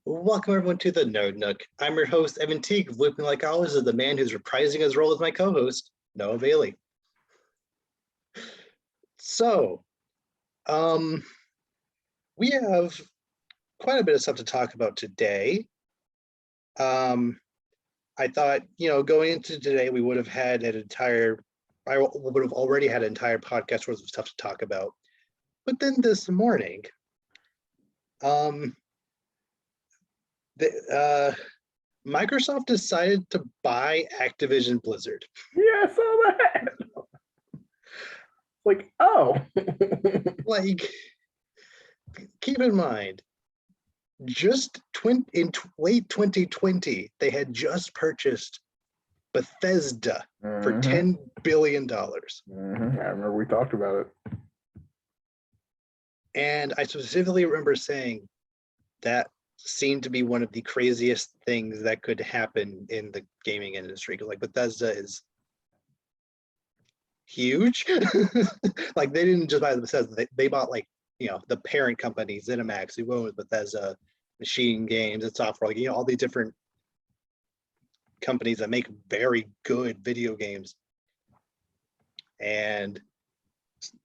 Welcome everyone to the Nerd Nook. I'm your host, Evan Teague. With me like always is the man who's reprising his role as my co-host, Noah Bailey. So, we have quite a bit of stuff to talk about today. I thought, going into today, we would have had I would have already had an entire podcast worth of stuff to talk about. But then this morning, Microsoft decided to buy Activision Blizzard. Yeah, I saw that. Like, oh. Like, keep in mind, just in late 2020, they had just purchased Bethesda for $10 billion. I remember we talked about it. And I specifically remember saying that seemed to be one of the craziest things that could happen in the gaming industry, because like Bethesda is huge. Like they didn't just buy the Bethesda, they bought like the parent company ZeniMax, who owns Bethesda, Machine Games and software, like all these different companies that make very good video games. And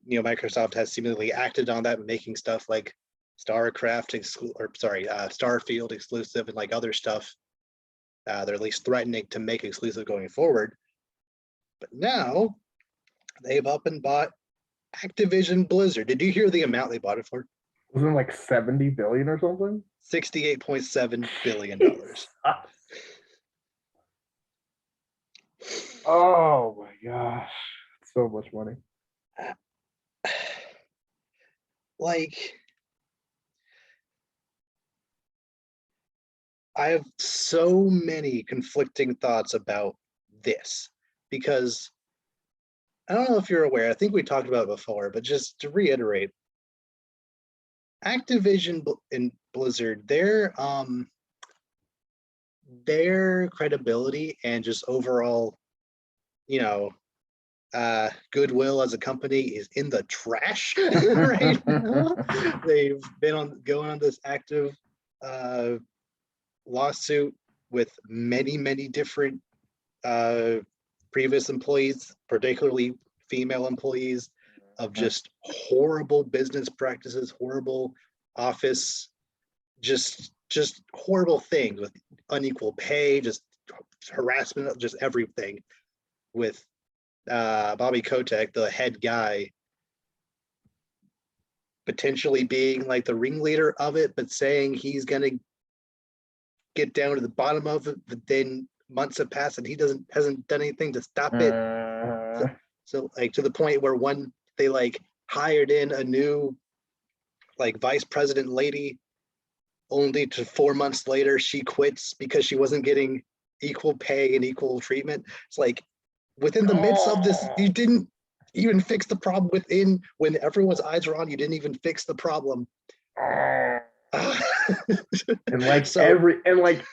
Microsoft has seemingly acted on that, making stuff like Starfield exclusive and like other stuff. They're at least threatening to make exclusive going forward. But now they've up and bought Activision Blizzard. Did you hear the amount they bought it for? Wasn't it like 70 billion or something? $68.7 billion. Oh my gosh. So much money. Like, I have so many conflicting thoughts about this, because I don't know if you're aware, I think we talked about it before, but just to reiterate, Activision and Blizzard, their credibility and just overall, goodwill as a company is in the trash right now. They've been going on this active lawsuit with many different previous employees, particularly female employees, of just horrible business practices, horrible office, just horrible things with unequal pay, just harassment, just everything, with Bobby Kotick, the head guy, potentially being like the ringleader of it, but saying he's gonna get down to the bottom of it. But then months have passed and he hasn't done anything to stop it. So like to the point where they like hired in a new like vice president lady, only to 4 months later she quits because she wasn't getting equal pay and equal treatment. It's like, within the midst of this, you didn't even fix the problem when everyone's eyes were on you, didn't even fix the problem. And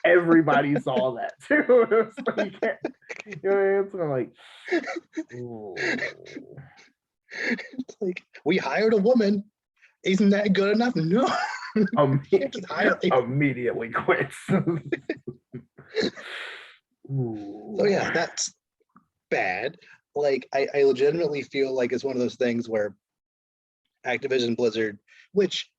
everybody saw that too. It's like, it's like, it's like, we hired a woman. Isn't that good enough? No. Immediately quits. So yeah, that's bad. Like I legitimately feel like it's one of those things where Activision Blizzard, which,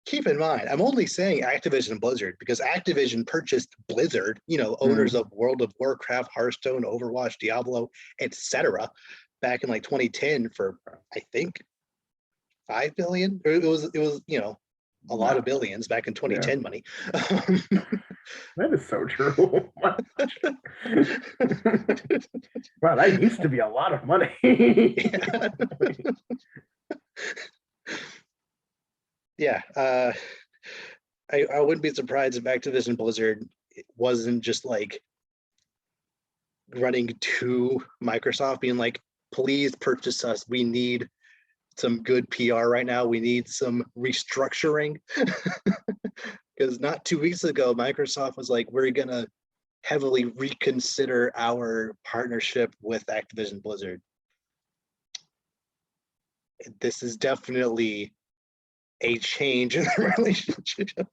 keep in mind, I'm only saying Activision Blizzard because Activision purchased Blizzard, owners of World of Warcraft, Hearthstone, Overwatch, Diablo, etc., back in like 2010 for I think $5 billion. It was a lot of billions back in 2010 money. That is so true. Wow, that used to be a lot of money. Yeah. I wouldn't be surprised if Activision Blizzard wasn't just like running to Microsoft being like, please purchase us. We need some good PR right now. We need some restructuring. Because not 2 weeks ago, Microsoft was like, we're going to heavily reconsider our partnership with Activision Blizzard. This is definitely a change in the relationship.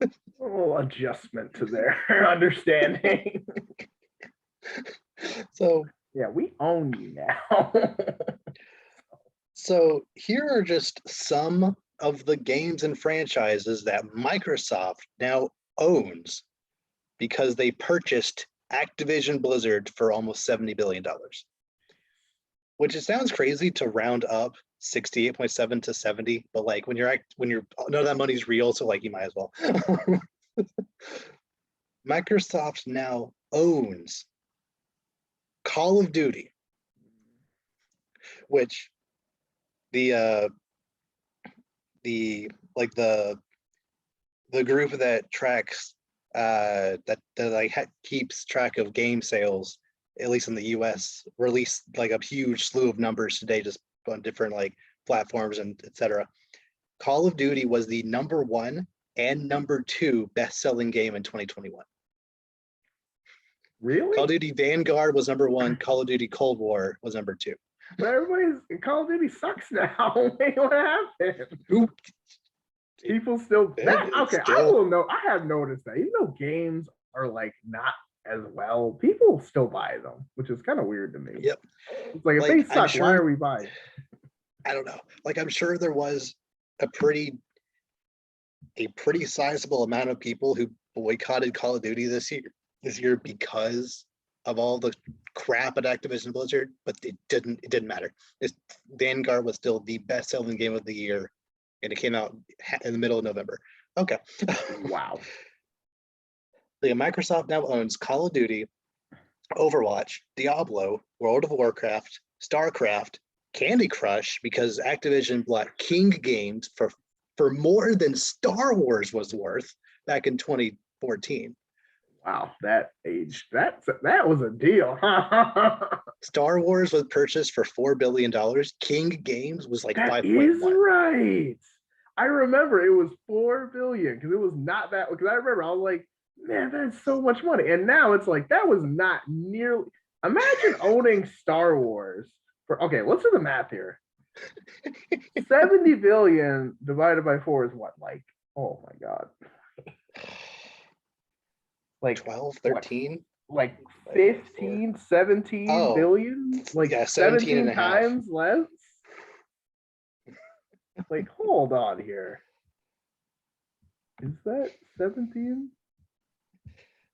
A little adjustment to their understanding. So Yeah, we own you now. So here are just some of the games and franchises that Microsoft now owns because they purchased Activision Blizzard for almost $70 billion. Which it sounds crazy to round up 68.7 to 70, but like when you're none of that money's real, so like you might as well. Microsoft now owns Call of Duty, which the group that tracks keeps track of game sales, at least in the US, released like a huge slew of numbers today just on different like platforms and etc. Call of Duty was the #1 and #2 best-selling game in 2021. Really? Call of Duty Vanguard was #1. Call of Duty Cold War was #2. But everybody's Call of Duty sucks now. Wait, what happened? Who? People still okay. Still, I will know. I have noticed that even though games are like not as well, people still buy them, which is kind of weird to me. Yep. It's like if they suck, why are we buying? I don't know. Like I'm sure there was a pretty sizable amount of people who boycotted Call of Duty this year because of all the crap at Activision Blizzard, but it didn't matter. Vanguard was still the best-selling game of the year, and it came out in the middle of November. Okay. Wow. So, yeah, Microsoft now owns Call of Duty, Overwatch, Diablo, World of Warcraft, StarCraft, Candy Crush, because Activision bought King Games for more than Star Wars was worth back in 2014. Wow, that was a deal. Star Wars was purchased for $4 billion. King Games was like 5.1. Is right. I remember it was 4 billion because it was not that. Because I remember I was like, man, that's so much money. And now it's like that was not nearly. Imagine owning Star Wars for. Okay, let's do the math here. 70 billion divided by 4 is what? Like, oh my god. Like 12, 13? Like 15, 17 billion? Like yeah, 17 times less? Like, hold on here. Is that 17?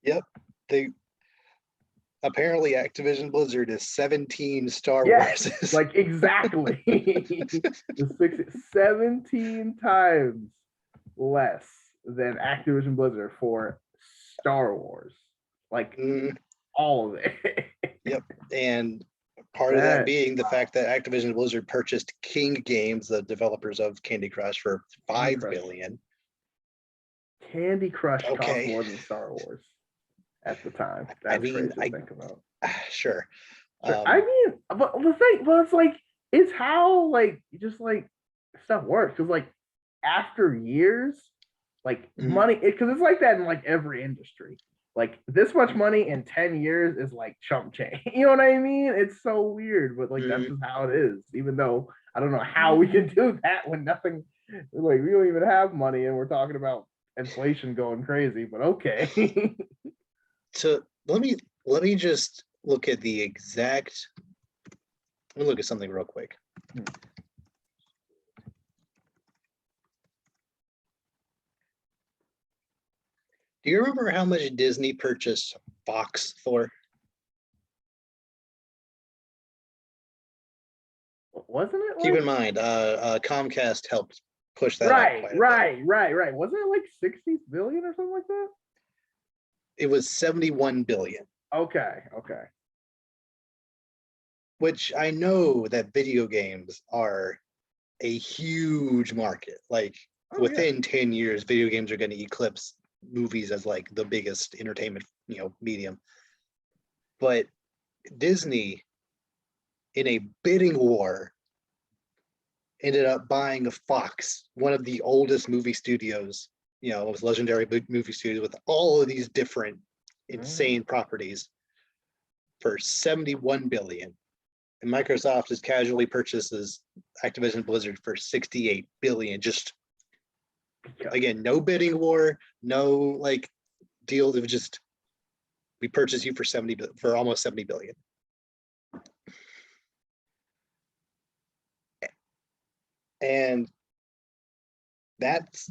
Yep. Apparently Activision Blizzard is 17 Star Wars. Like exactly. 17 times less than Activision Blizzard for Star Wars. Like all of it. Yep. And part of that being the fact that Activision Blizzard purchased King Games, the developers of Candy Crush, for $5 billion. Candy Crush cost more than Star Wars at the time. That's crazy to think about. Sure. I mean, but the thing, but it's like, it's how like just like stuff works. Because like after years, like money, because it's like that in like every industry. Like this much money in 10 years is like chump change. You know what I mean? It's so weird, but like that's just how it is. Even though I don't know how we can do that when nothing, like we don't even have money and we're talking about inflation going crazy. But okay. So let me just look at the exact. Let me look at something real quick. Do you remember how much Disney purchased Fox for? Wasn't it? Keep in mind, Comcast helped push that. Right. Wasn't it like 60 billion or something like that? It was 71 billion. Okay. Which I know that video games are a huge market. Like within 10 years, video games are going to eclipse movies as like the biggest entertainment, medium. But Disney, in a bidding war, ended up buying a Fox, one of the oldest movie studios, with legendary movie studios with all of these different insane properties, for 71 billion. And Microsoft just casually purchases Activision Blizzard for 68 billion, just Again, no bidding war, no like deal. It was just we purchased you for almost 70 billion. And that's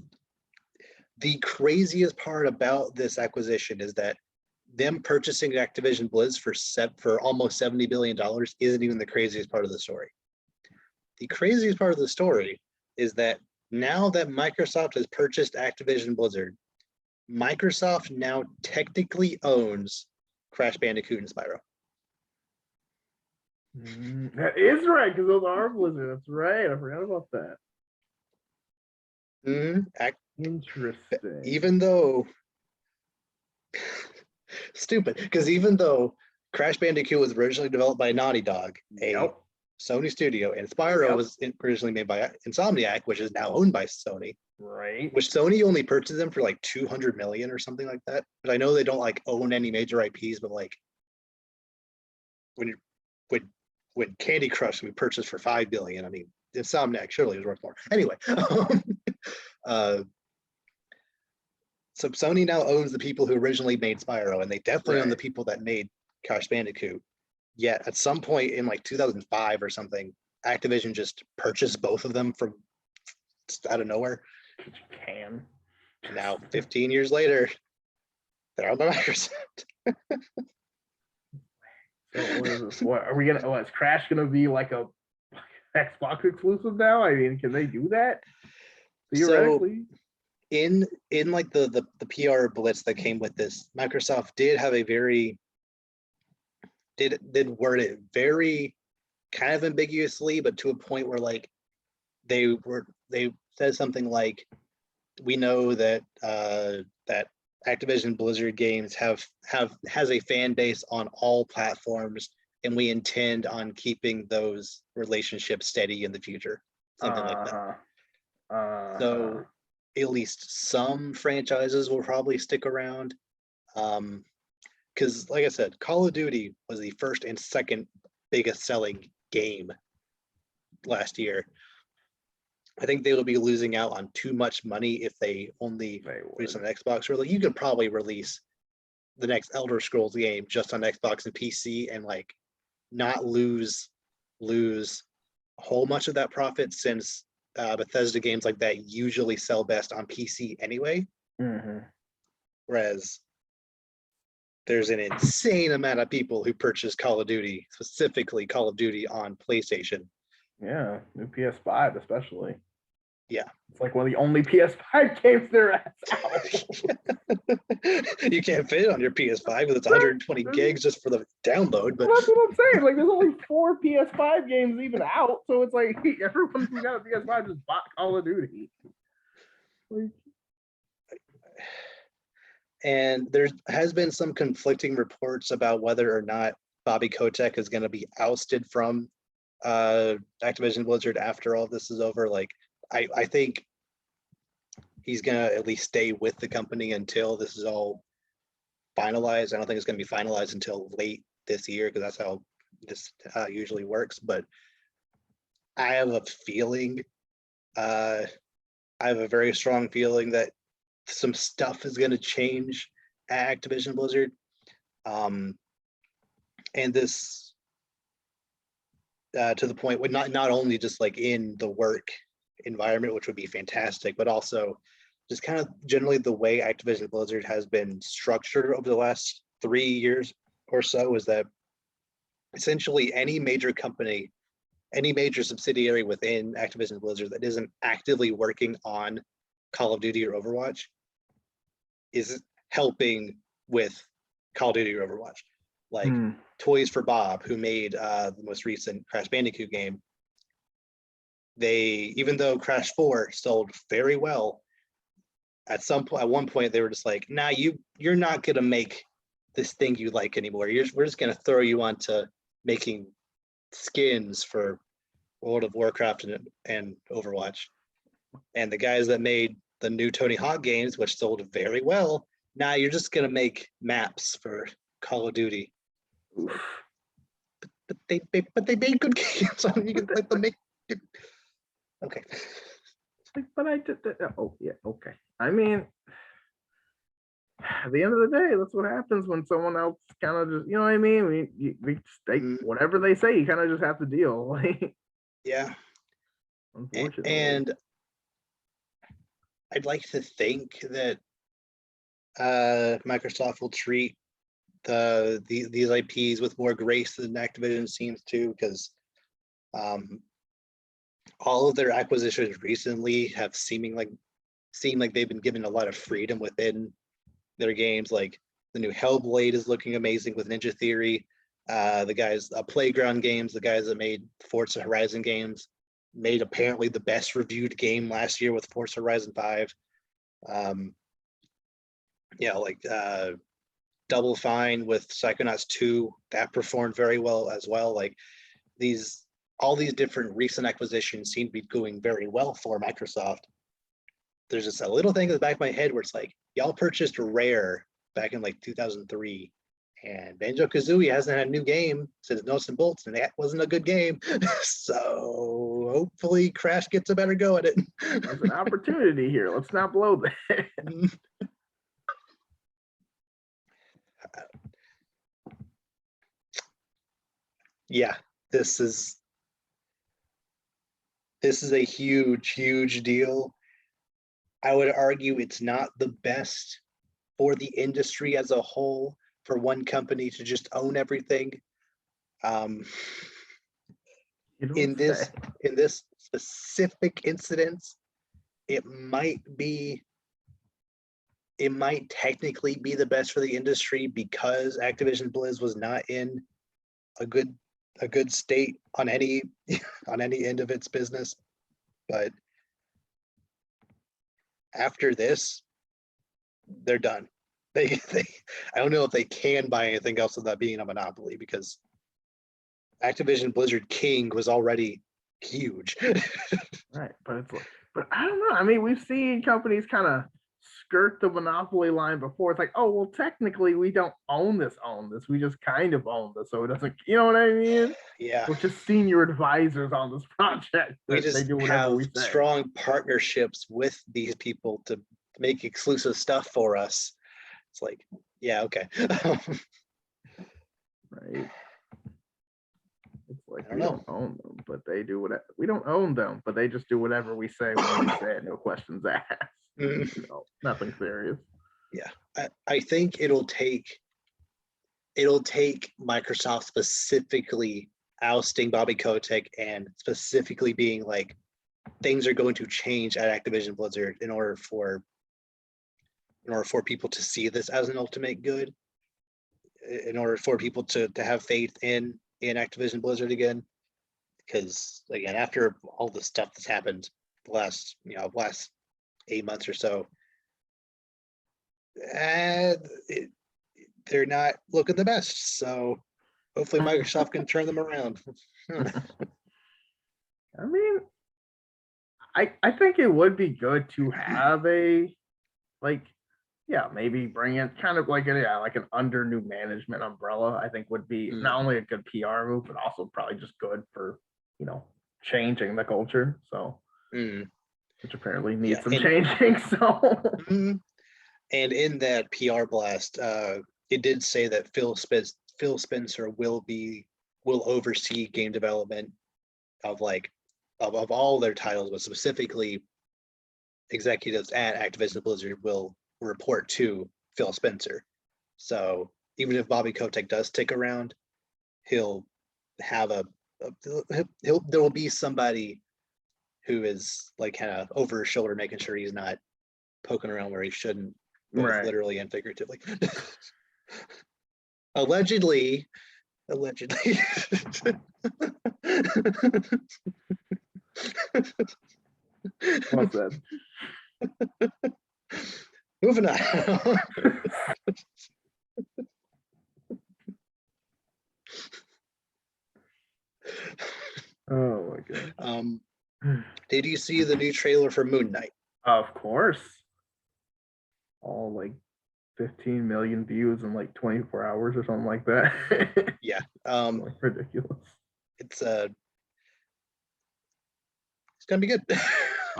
the craziest part about this acquisition is that them purchasing Activision Blizz for almost $70 billion isn't even the craziest part of the story. The craziest part of the story is that now that Microsoft has purchased Activision Blizzard, Microsoft now technically owns Crash Bandicoot and Spyro. That is right, because those are Blizzard. That's right. I forgot about that. Interesting. Even though stupid, because even though Crash Bandicoot was originally developed by Naughty Dog, a Sony studio, and Spyro was originally made by Insomniac, which is now owned by Sony. Right. Which Sony only purchased them for like 200 million or something like that. But I know they don't like own any major IPs, but like when Candy Crush we purchased for 5 billion, I mean Insomniac surely was worth more. Anyway, so Sony now owns the people who originally made Spyro, and they definitely own the people that made Crash Bandicoot. Yet at some point in like 2005 or something, Activision just purchased both of them from out of nowhere. Can. Now 15 years later, they're on by Microsoft. So what are we gonna? Is Crash gonna be like a Xbox exclusive now? I mean, can they do that? Theoretically. So in like the PR blitz that came with this, Microsoft did have a did word it very kind of ambiguously, but to a point where like they said something like, we know that that Activision Blizzard games has a fan base on all platforms, and we intend on keeping those relationships steady in the future. Something like that. So at least some franchises will probably stick around. Because like I said, Call of Duty was the first and second biggest selling game last year. I think they will be losing out on too much money if they only release on Xbox. Or like you could probably release the next Elder Scrolls game just on Xbox and PC and like not lose a whole much of that profit, since Bethesda games like that usually sell best on PC anyway. Whereas there's an insane amount of people who purchase Call of Duty, specifically Call of Duty on PlayStation. Yeah, new PS5 especially. Yeah. It's like one of the only PS5 games there is out. You can't fit it on your PS5 because it's 120 gigs just for the download. But that's what I'm saying. Like, there's only 4 PS5 games even out, so it's like everyone who got a PS5 just bought Call of Duty. Like, and there has been some conflicting reports about whether or not Bobby Kotick is going to be ousted from Activision Blizzard after all this is over. Like, I think he's going to at least stay with the company until this is all finalized. I don't think it's going to be finalized until late this year, because that's how this usually works. But I have a feeling, I have a very strong feeling that some stuff is going to change at Activision Blizzard. And this to the point where not only just like in the work environment, which would be fantastic, but also just kind of generally the way Activision Blizzard has been structured over the last 3 years or so, is that essentially any major company, any major subsidiary within Activision Blizzard that isn't actively working on Call of Duty or Overwatch is helping with Call of Duty or Overwatch. Like Toys for Bob, who made the most recent Crash Bandicoot game, they, even though Crash 4 sold very well, at one point they were just like, nah, you're not gonna make this thing you like anymore. We're just gonna throw you onto making skins for World of Warcraft and Overwatch. And the guys that made the new Tony Hawk games, which sold very well, now you're just gonna make maps for Call of Duty. But they made good games. So you can let them make. Okay. But I did that. Oh yeah, okay. I mean, at the end of the day, that's what happens when someone else kind of just, you know what I mean? Whatever they say, you kind of just have to deal. Like, Yeah. unfortunately. And I'd like to think that Microsoft will treat these IPs with more grace than Activision seems to, because all of their acquisitions recently have seemed like they've been given a lot of freedom within their games. Like the new Hellblade is looking amazing with Ninja Theory. The guys, Playground Games, the guys that made Forza Horizon games, made apparently the best reviewed game last year with Forza Horizon 5. Double Fine with Psychonauts 2, that performed very well as well. Like all these different recent acquisitions seem to be going very well for Microsoft. There's just a little thing in the back of my head where it's like, y'all purchased Rare back in like 2003, and Banjo-Kazooie hasn't had a new game since Nuts and Bolts, and that wasn't a good game. So hopefully Crash gets a better go at it. There's an opportunity here. Let's not blow that. Yeah, this is a huge deal. I would argue it's not the best for the industry as a whole for one company to just own everything. In this specific incident, it might technically be the best for the industry because Activision Blizz was not in a good state on any end of its business. But after this, they're done. I don't know if they can buy anything else without being a monopoly, because Activision Blizzard King was already huge. Right, but I don't know. I mean, we've seen companies kind of skirt the monopoly line before. It's like, oh well, technically we don't own this. We just kind of own this, so it doesn't. You know what I mean? Yeah, we're just senior advisors on this project. We just they do whatever have we say. Strong partnerships with these people to make exclusive stuff for us. It's like, yeah, okay. Right. It's like we don't own them, but they do whatever. We don't own them, but they just do whatever we say when we say it. No questions asked. Nothing serious. Yeah, I think it'll take Microsoft specifically ousting Bobby Kotick and specifically being like, things are going to change at Activision Blizzard in order for people to see this as an ultimate good, in order for people to have faith in Activision Blizzard again. Because again, after all the stuff that's happened the last 8 months or so, they're not looking the best. So hopefully Microsoft can turn them around. I mean, I think it would be good to have a maybe bring in kind of like an under new management umbrella. I think would be not only a good PR move, but also probably just good for changing the culture. So which apparently needs some changing. So and in that PR blast, it did say that Phil Spencer will oversee game development of all their titles, but specifically executives at Activision Blizzard will report to Phil Spencer. So even if Bobby Kotick does stick around, he'll have there will be somebody who is like kind of over his shoulder, making sure he's not poking around where he shouldn't, both literally and figuratively. Allegedly. What's that? Moving on. Oh my god. Did you see the new trailer for Moon Knight? Of course. All 15 million views in 24 hours or something like that. Yeah. Ridiculous. It's gonna be good.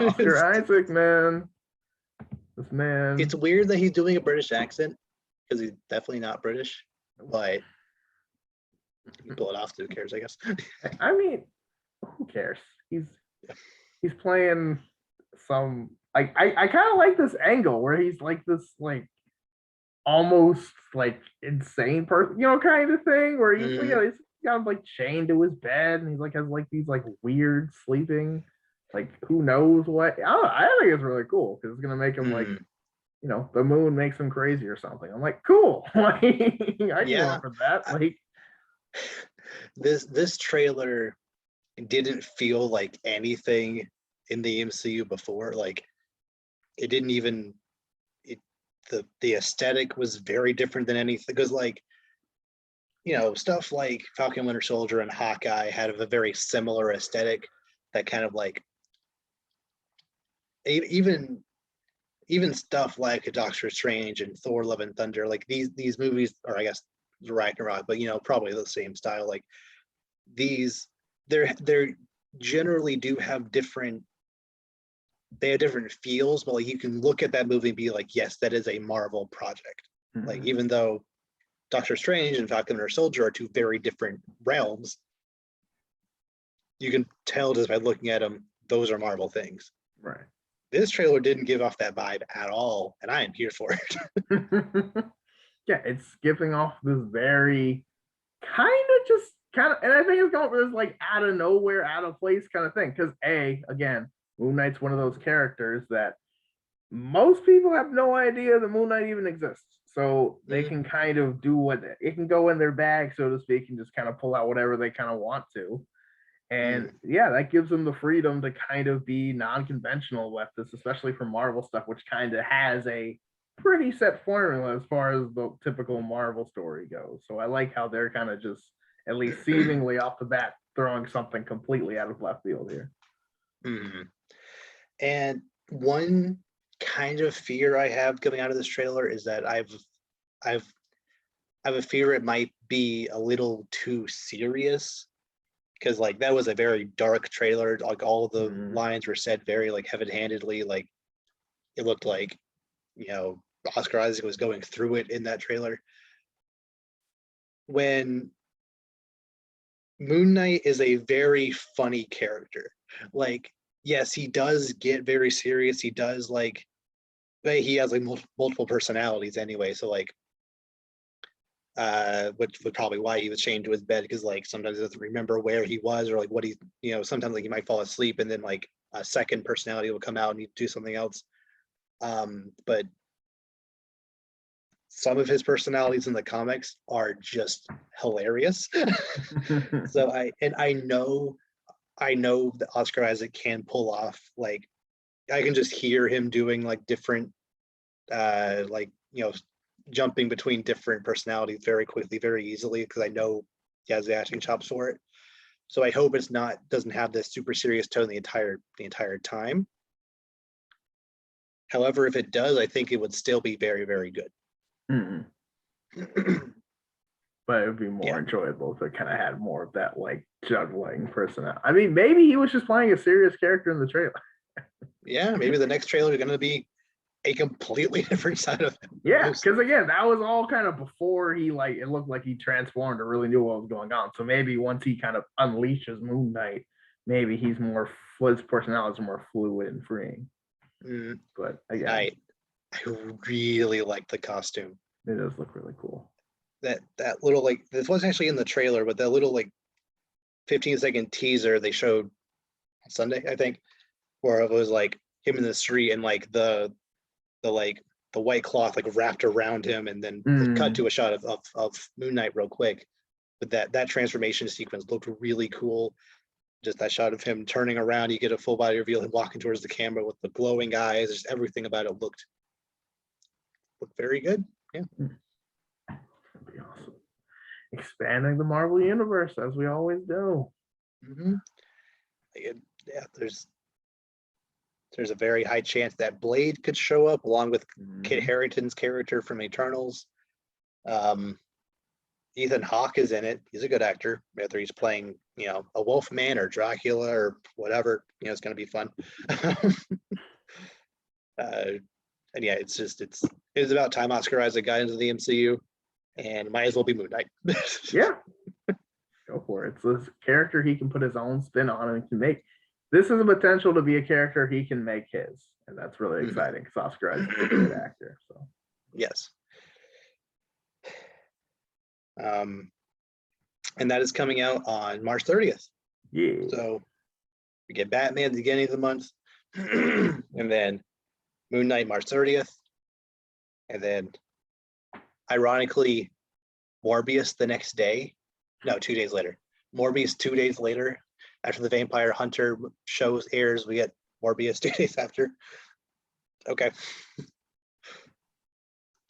Oscar Isaac, man. This man. It's weird that he's doing a British accent because he's definitely not British, but you pull it off. Who cares? I guess. I mean, who cares? He's playing some. I kind of like this angle where he's like this like almost like insane person, kind of thing. Where he's he's got like chained to his bed and he's like has like these like weird sleeping, like who knows what. I think it's really cool because it's gonna make him like the moon makes him crazy or something. I'm like, cool. Like I can go for that. Like this trailer didn't feel like anything in the MCU before. Like it didn't even the aesthetic was very different than anything because like stuff like Falcon Winter Soldier and Hawkeye had a very similar aesthetic that kind of like even stuff like Doctor Strange and Thor Love and Thunder, like these movies, or I guess Ragnarok, but probably the same style. Like these, they're generally do have different feels, but like you can look at that movie and be like, yes, that is a Marvel project. Mm-hmm. Like even though Doctor Strange and Falcon Winter Soldier are two very different realms, you can tell just by looking at them, those are Marvel things. Right. This trailer didn't give off that vibe at all, and I am here for it. Yeah, it's skipping off this very kind of, and I think it's going for this like out of nowhere, out of place kind of thing. Because again, Moon Knight's one of those characters that most people have no idea that Moon Knight even exists. So they can kind of do what it can go in their bag, so to speak, and just kind of pull out whatever they kind of want to. And that gives them the freedom to kind of be non-conventional with this, especially for Marvel stuff, which kind of has a pretty set formula as far as the typical Marvel story goes. So I like how they're kind of just, at least seemingly off the bat, throwing something completely out of left field here. Mm-hmm. And one kind of fear I have coming out of this trailer is that I have a fear it might be a little too serious, because like that was a very dark trailer. Like all of the lines were said very like heavy-handedly. Like it looked like Oscar Isaac was going through it in that trailer. When Moon Knight is a very funny character. Like, yes, he does get very serious. He does like, but he has like multiple personalities anyway. So like, which was probably why he was chained to his bed, because like sometimes he doesn't remember where he was or like what he, sometimes like he might fall asleep and then like a second personality will come out and he'd do something else. But some of his personalities in the comics are just hilarious. So I know that Oscar Isaac can pull off, like I can just hear him doing like different jumping between different personalities very quickly, very easily, because I know he has the acting chops for it. So I hope doesn't have this super serious tone the entire time. However, if it does, I think it would still be very, very good. But it would be more enjoyable if it kind of had more of that like juggling personality. I mean, maybe he was just playing a serious character in the trailer. Yeah, maybe the next trailer is going to be a completely different side of him. Yeah, because again, that was all kind of before he like it looked like he transformed or really knew what was going on. So maybe once he kind of unleashes Moon Knight, maybe his personality is more fluid and freeing. But again, I really like the costume. It does look really cool. That little like, this wasn't actually in the trailer, but that little like 15-second teaser they showed on Sunday, I think, where it was like him in the street and like the white cloth like wrapped around him, and then cut to a shot of Moon Knight real quick. But that transformation sequence looked really cool. Just that shot of him turning around, you get a full body reveal, him walking towards the camera with the glowing eyes. Just everything about it looked very good. Yeah. That'd be awesome. Expanding the Marvel universe as we always do. Yeah, there's a very high chance that Blade could show up along with Kit Harington's character from Eternals. Ethan Hawke is in it. He's a good actor. Whether he's playing, a Wolfman or Dracula or whatever, it's going to be fun. And yeah, it's about time Oscar Isaac got into the MCU, and might as well be Moon Knight. Yeah, go for it. It's this character he can put his own spin on and can make. This is the potential to be a character he can make his, and that's really exciting because Oscar Isaac is a good actor. So yes. And that is coming out on March 30th. yeah. So we get Batman at the beginning of the month, and then Moon Knight March 30th, and then ironically Morbius the next day. No, 2 days later. Morbius 2 days later. After the Vampire Hunter shows airs, we get Morbius 2 days after. Okay.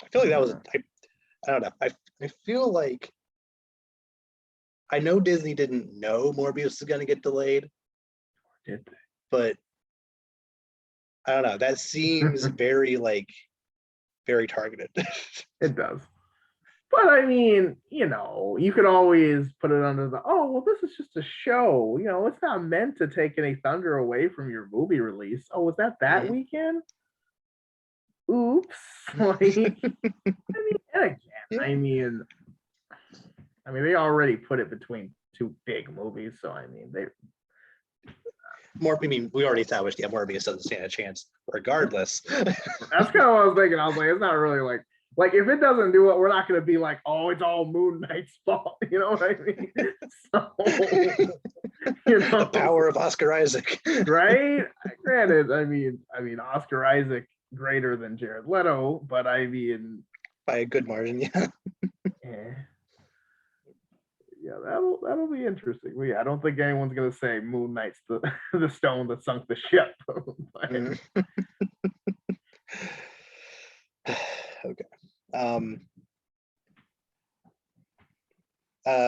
I feel like that was I don't know. I feel like I know Disney didn't know Morbius is going to get delayed. Did they? But I don't know. That seems very targeted. It does. But I mean, you could always put it under the, well, this is just a show. It's not meant to take any thunder away from your movie release. Oh, was that weekend? Oops. And again, I mean, they already put it between two big movies, so I mean, we already established, Morbius doesn't stand a chance regardless. That's kind of what I was thinking. I was like, it's not really like if it doesn't do it, we're not going to be like, oh, it's all Moon Knight's fault. You know what I mean? So, the power of Oscar Isaac, right? Granted, I mean, Oscar Isaac greater than Jared Leto, but I mean, by a good margin, yeah. Yeah, that'll be interesting. I don't think anyone's gonna say Moon Knight's the stone that sunk the ship. Okay.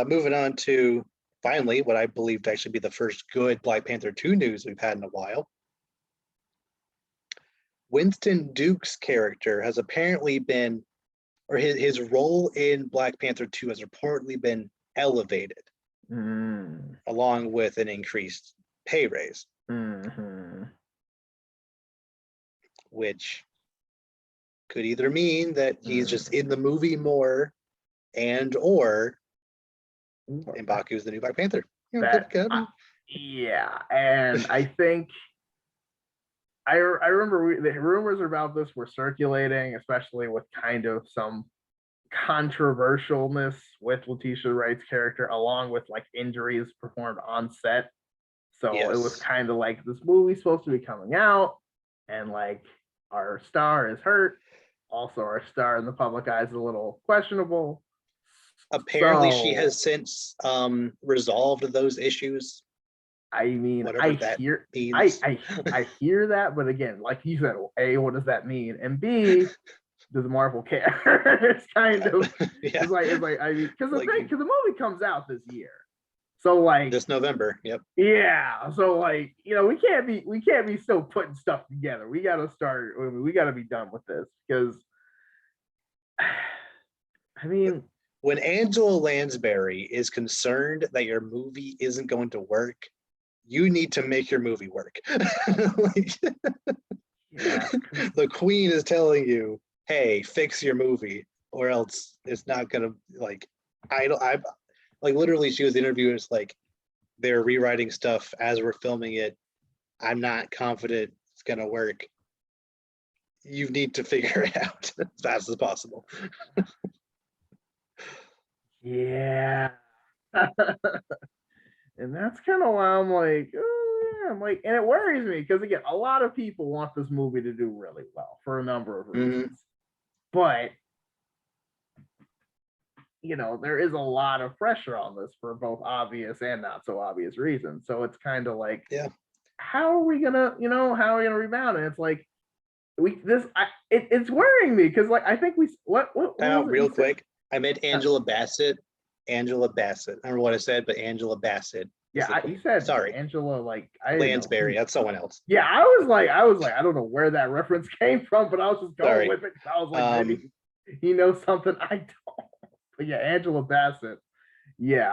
Moving on to finally what I believe to actually be the first good Black Panther 2 news we've had in a while. Winston Duke's character has apparently been, or his role in Black Panther 2 has reportedly been elevated, along with an increased pay raise, which could either mean that he's just in the movie more, and or M'Baku's the new Black Panther. Yeah, and I think I remember the rumors about this were circulating, especially with kind of some controversialness with Letitia Wright's character, along with like injuries performed on set. So it was kind of like, this movie's supposed to be coming out, and like our star is hurt. Also, our star in the public eye is a little questionable. Apparently, she has since resolved those issues. I mean, I hear that, but again, like you said, A, what does that mean? And B, does Marvel care? It's kind of it's like I mean, because the movie comes out this year, so like this November. Yep. Yeah. So like, we can't be still putting stuff together. We got to start. We got to be done with this, because I mean, when Angela Lansbury is concerned that your movie isn't going to work, you need to make your movie work. The Queen is telling you, hey, fix your movie, or else it's not gonna, like, literally she was interviewed, it's like they're rewriting stuff as we're filming it. I'm not confident it's gonna work. You need to figure it out as fast as possible. Yeah. And that's kind of why I'm like, and it worries me, because again, a lot of people want this movie to do really well for a number of reasons. But there is a lot of pressure on this for both obvious and not so obvious reasons. So it's kind of like, how are we gonna rebound? And it's like, it's worrying me, because like I think what real quick, I meant Angela Bassett. Angela Bassett. I don't know what I said, but Angela Bassett. Yeah, you said sorry, Angela, like Lansbury. That's someone else. Yeah, I was like, I don't know where that reference came from, but I was just going with it. I was like, maybe he knows something I don't. but yeah, Angela Bassett. Yeah,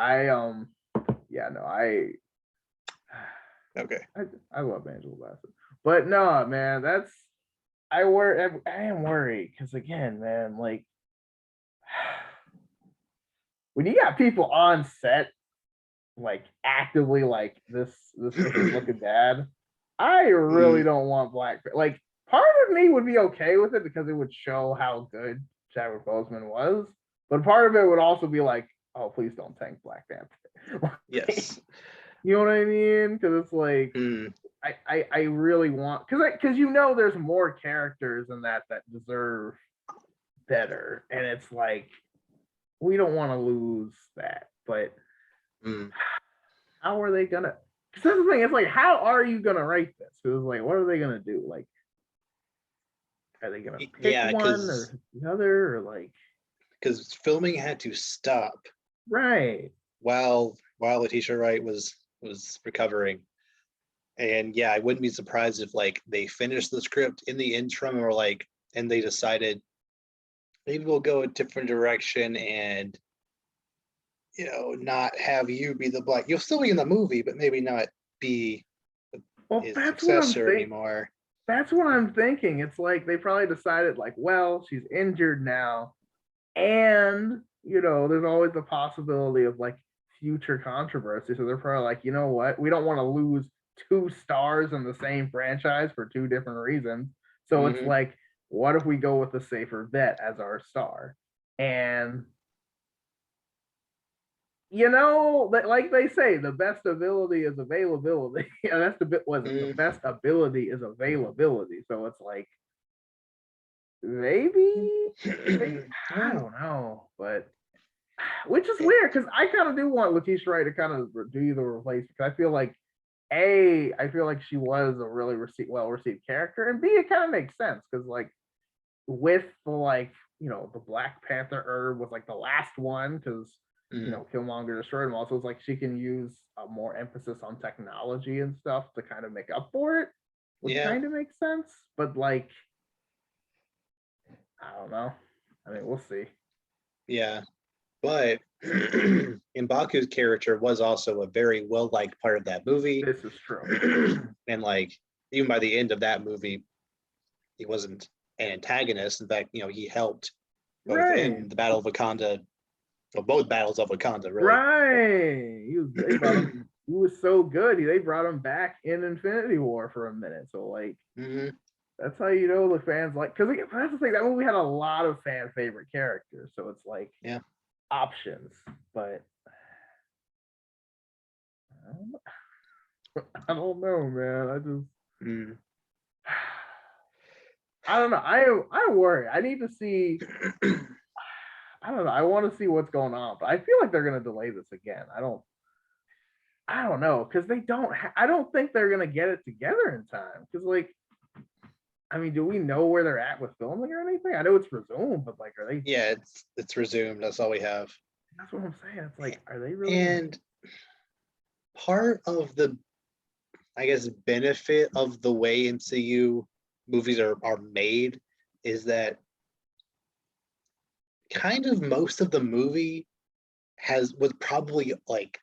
Okay. I love Angela Bassett. But no, man, I am worried because again, man, like when you got people on set like actively like this is looking bad, I really don't want Black. Like part of me would be okay with it because it would show how good Chadwick Boseman was, but part of it would also be like, oh, please don't tank Black Panther. Yes. You know what I mean? Because it's like I really want because there's more characters in that deserve better, and it's like we don't want to lose that, but how are they gonna? Because that's the thing. It's like, how are you gonna write this? Because like, what are they gonna do? Like, are they gonna pick one or the other, or like? Because filming had to stop Right. while Letitia Wright was recovering, and yeah, I wouldn't be surprised if like they finished the script in the interim, or like, and they decided maybe we'll go a different direction and not have you be the Black. You'll still be in the movie, but maybe not be his successor anymore. That's what I'm thinking. It's like they probably decided like, well, she's injured now, and there's always the possibility of like future controversy. So they're probably like, you know what? We don't want to lose two stars in the same franchise for two different reasons. So it's like, what if we go with the safer bet as our star? And like they say, the best ability is availability. That's the bit. The best ability is availability. So it's like maybe I don't know, but which is weird because I kind of do want Letitia Wright to kind of do the replacement because I feel like she was a really well received character, and B, it kind of makes sense because like with the like the Black Panther herb was like the last one because Killmonger destroyed them all, so it's like she can use more emphasis on technology and stuff to kind of make up for it, which kind of makes sense. But like, I don't know. I mean, we'll see. Yeah, but M'Baku's character was also a very well-liked part of that movie. This is true. And like, even by the end of that movie, he wasn't an antagonist. In fact, he helped both in the Battle of Wakanda, well, both battles of Wakanda, really. Right. He was so good. They brought him back in Infinity War for a minute. So like, that's how the fans like. Because that's the thing. That movie had a lot of fan favorite characters. So it's like options, but I don't know, man. I just. I don't know. I worry. I need to see. I don't know. I want to see what's going on, but I feel like they're gonna delay this again. I don't know because they don't. I don't think they're gonna get it together in time. Because like, I mean, do we know where they're at with filming or anything? I know it's resumed, but like, are they? Yeah, it's resumed. That's all we have. That's what I'm saying. It's like, are they really? And part of the, I guess, benefit of the way MCU movies are made is that kind of most of the movie was probably like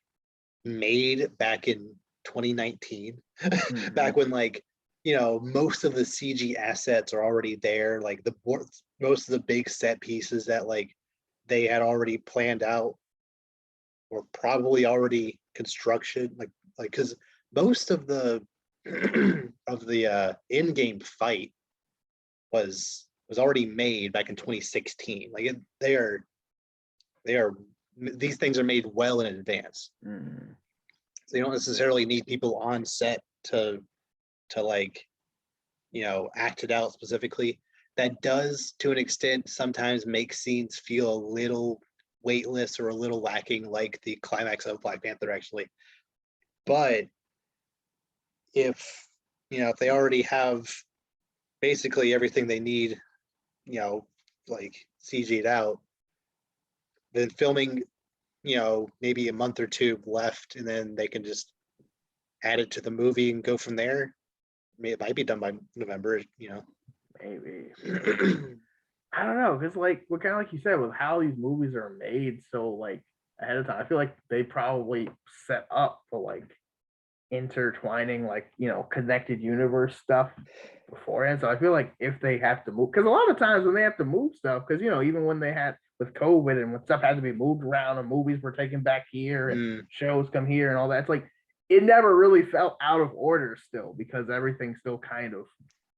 made back in 2019, back when like most of the CG assets are already there, like most of the big set pieces that like they had already planned out or probably already construction, like because most of the of the in-game fight was already made back in 2016. Like these things are made well in advance. So you don't necessarily need people on set to like act it out specifically. That does, to an extent, sometimes make scenes feel a little weightless or a little lacking, like the climax of Black Panther, actually. But if they already have basically everything they need, like CG'd out, then filming, maybe a month or two left, and then they can just add it to the movie and go from there. It might be done by November, Maybe. I don't know, because like what kind of like you said, with how these movies are made so like ahead of time, I feel like they probably set up for like intertwining like connected universe stuff beforehand. So I feel like if they have to move, because a lot of times when they have to move stuff, because even when they had with COVID and when stuff had to be moved around and movies were taken back here and shows come here and all that, it's like it never really felt out of order still because everything's still kind of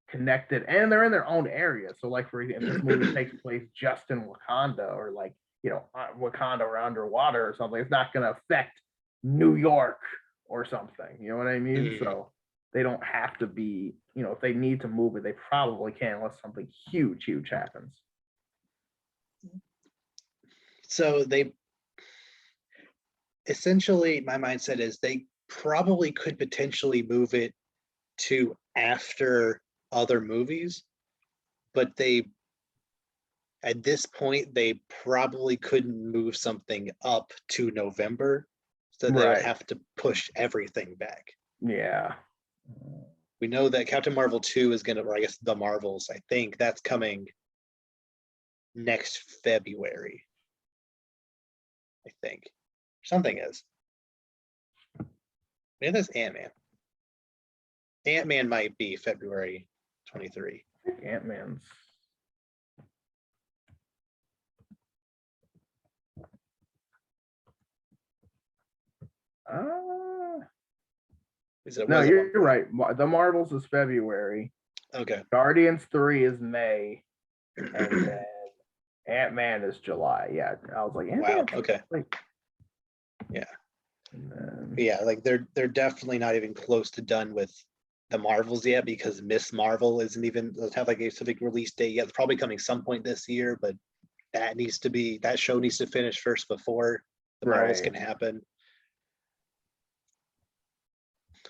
connected and they're in their own area. So like for example, if this movie takes place just in Wakanda or like Wakanda or underwater or something, it's not going to affect New York or something. You know what I mean? So they don't have to be, if they need to move it, they probably can unless something huge happens. So they essentially, my mindset is they probably could potentially move it to after other movies, but at this point they probably couldn't move something up to November, so they would have to push everything back. Yeah, we know that Captain Marvel 2 is gonna, or I guess the Marvels, I think that's coming next February. I think something is. Maybe that's Ant-Man. Ant-Man might be February 23. I think Ant-Man's. No, you're right. The Marvels is February. Okay. Guardians 3 is May, and then Ant-Man is July. Yeah, I was like, wow. Okay. Yeah. Yeah, like they're definitely not even close to done with the Marvels yet because Miss Marvel doesn't have like a specific release date yet. It's probably coming some point this year, but that show needs to finish first before the Marvels can happen.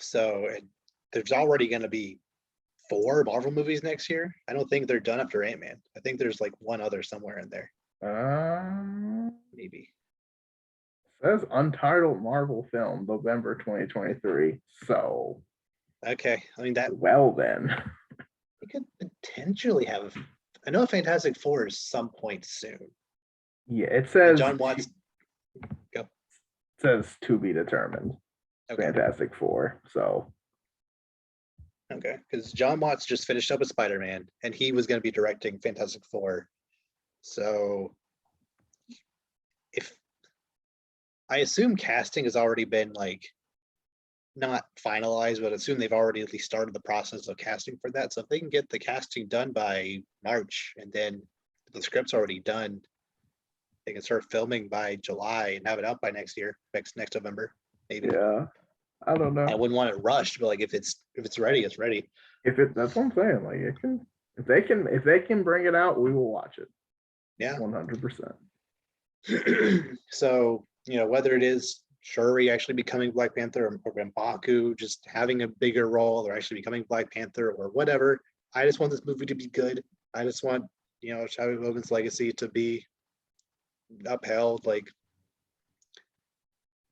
So there's already going to be 4 Marvel movies next year. I don't think they're done after Ant-Man. I think there's like one other somewhere in there. Maybe. Says untitled Marvel film, November 2023. So okay, I mean that. Well then, we could potentially have. I know Fantastic Four is some point soon. Yeah, it says John Watts. Go. It says to be determined. Okay. Fantastic Four. So. Okay, because John Watts just finished up with SpiderMan, and he was going to be directing Fantastic Four. So, if I assume casting has already been like not finalized, but I assume they've already at least started the process of casting for that. So if they can get the casting done by March, and then the script's already done, they can start filming by July and have it up by next November, maybe. Yeah. I don't know. I wouldn't want it rushed, but like if it's ready, it's ready. That's what I'm saying. Like it can, if they can bring it out, we will watch it. Yeah, 100%. So whether it is Shuri actually becoming Black Panther or M'Baku just having a bigger role or actually becoming Black Panther or whatever, I just want this movie to be good. I just want Chadwick Boseman's legacy to be upheld. Like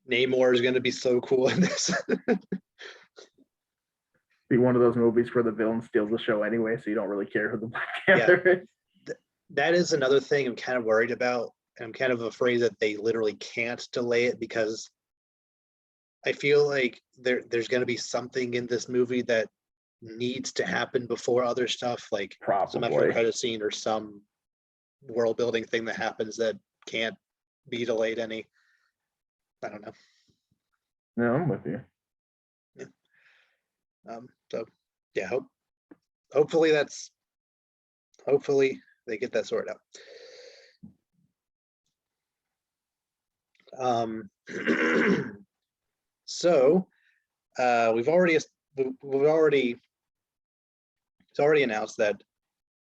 Namor is going to be so cool in this. Be one of those movies where the villain steals the show anyway, so you don't really care who the Black Panther is. That is another thing I'm kind of worried about. I'm kind of afraid that they literally can't delay it because I feel like there's going to be something in this movie that needs to happen before other stuff, like some after credit scene or some world building thing that happens that can't be delayed any. I don't know. No, I'm with you. Yeah. So yeah, hopefully they get that sorted out. So it's already announced that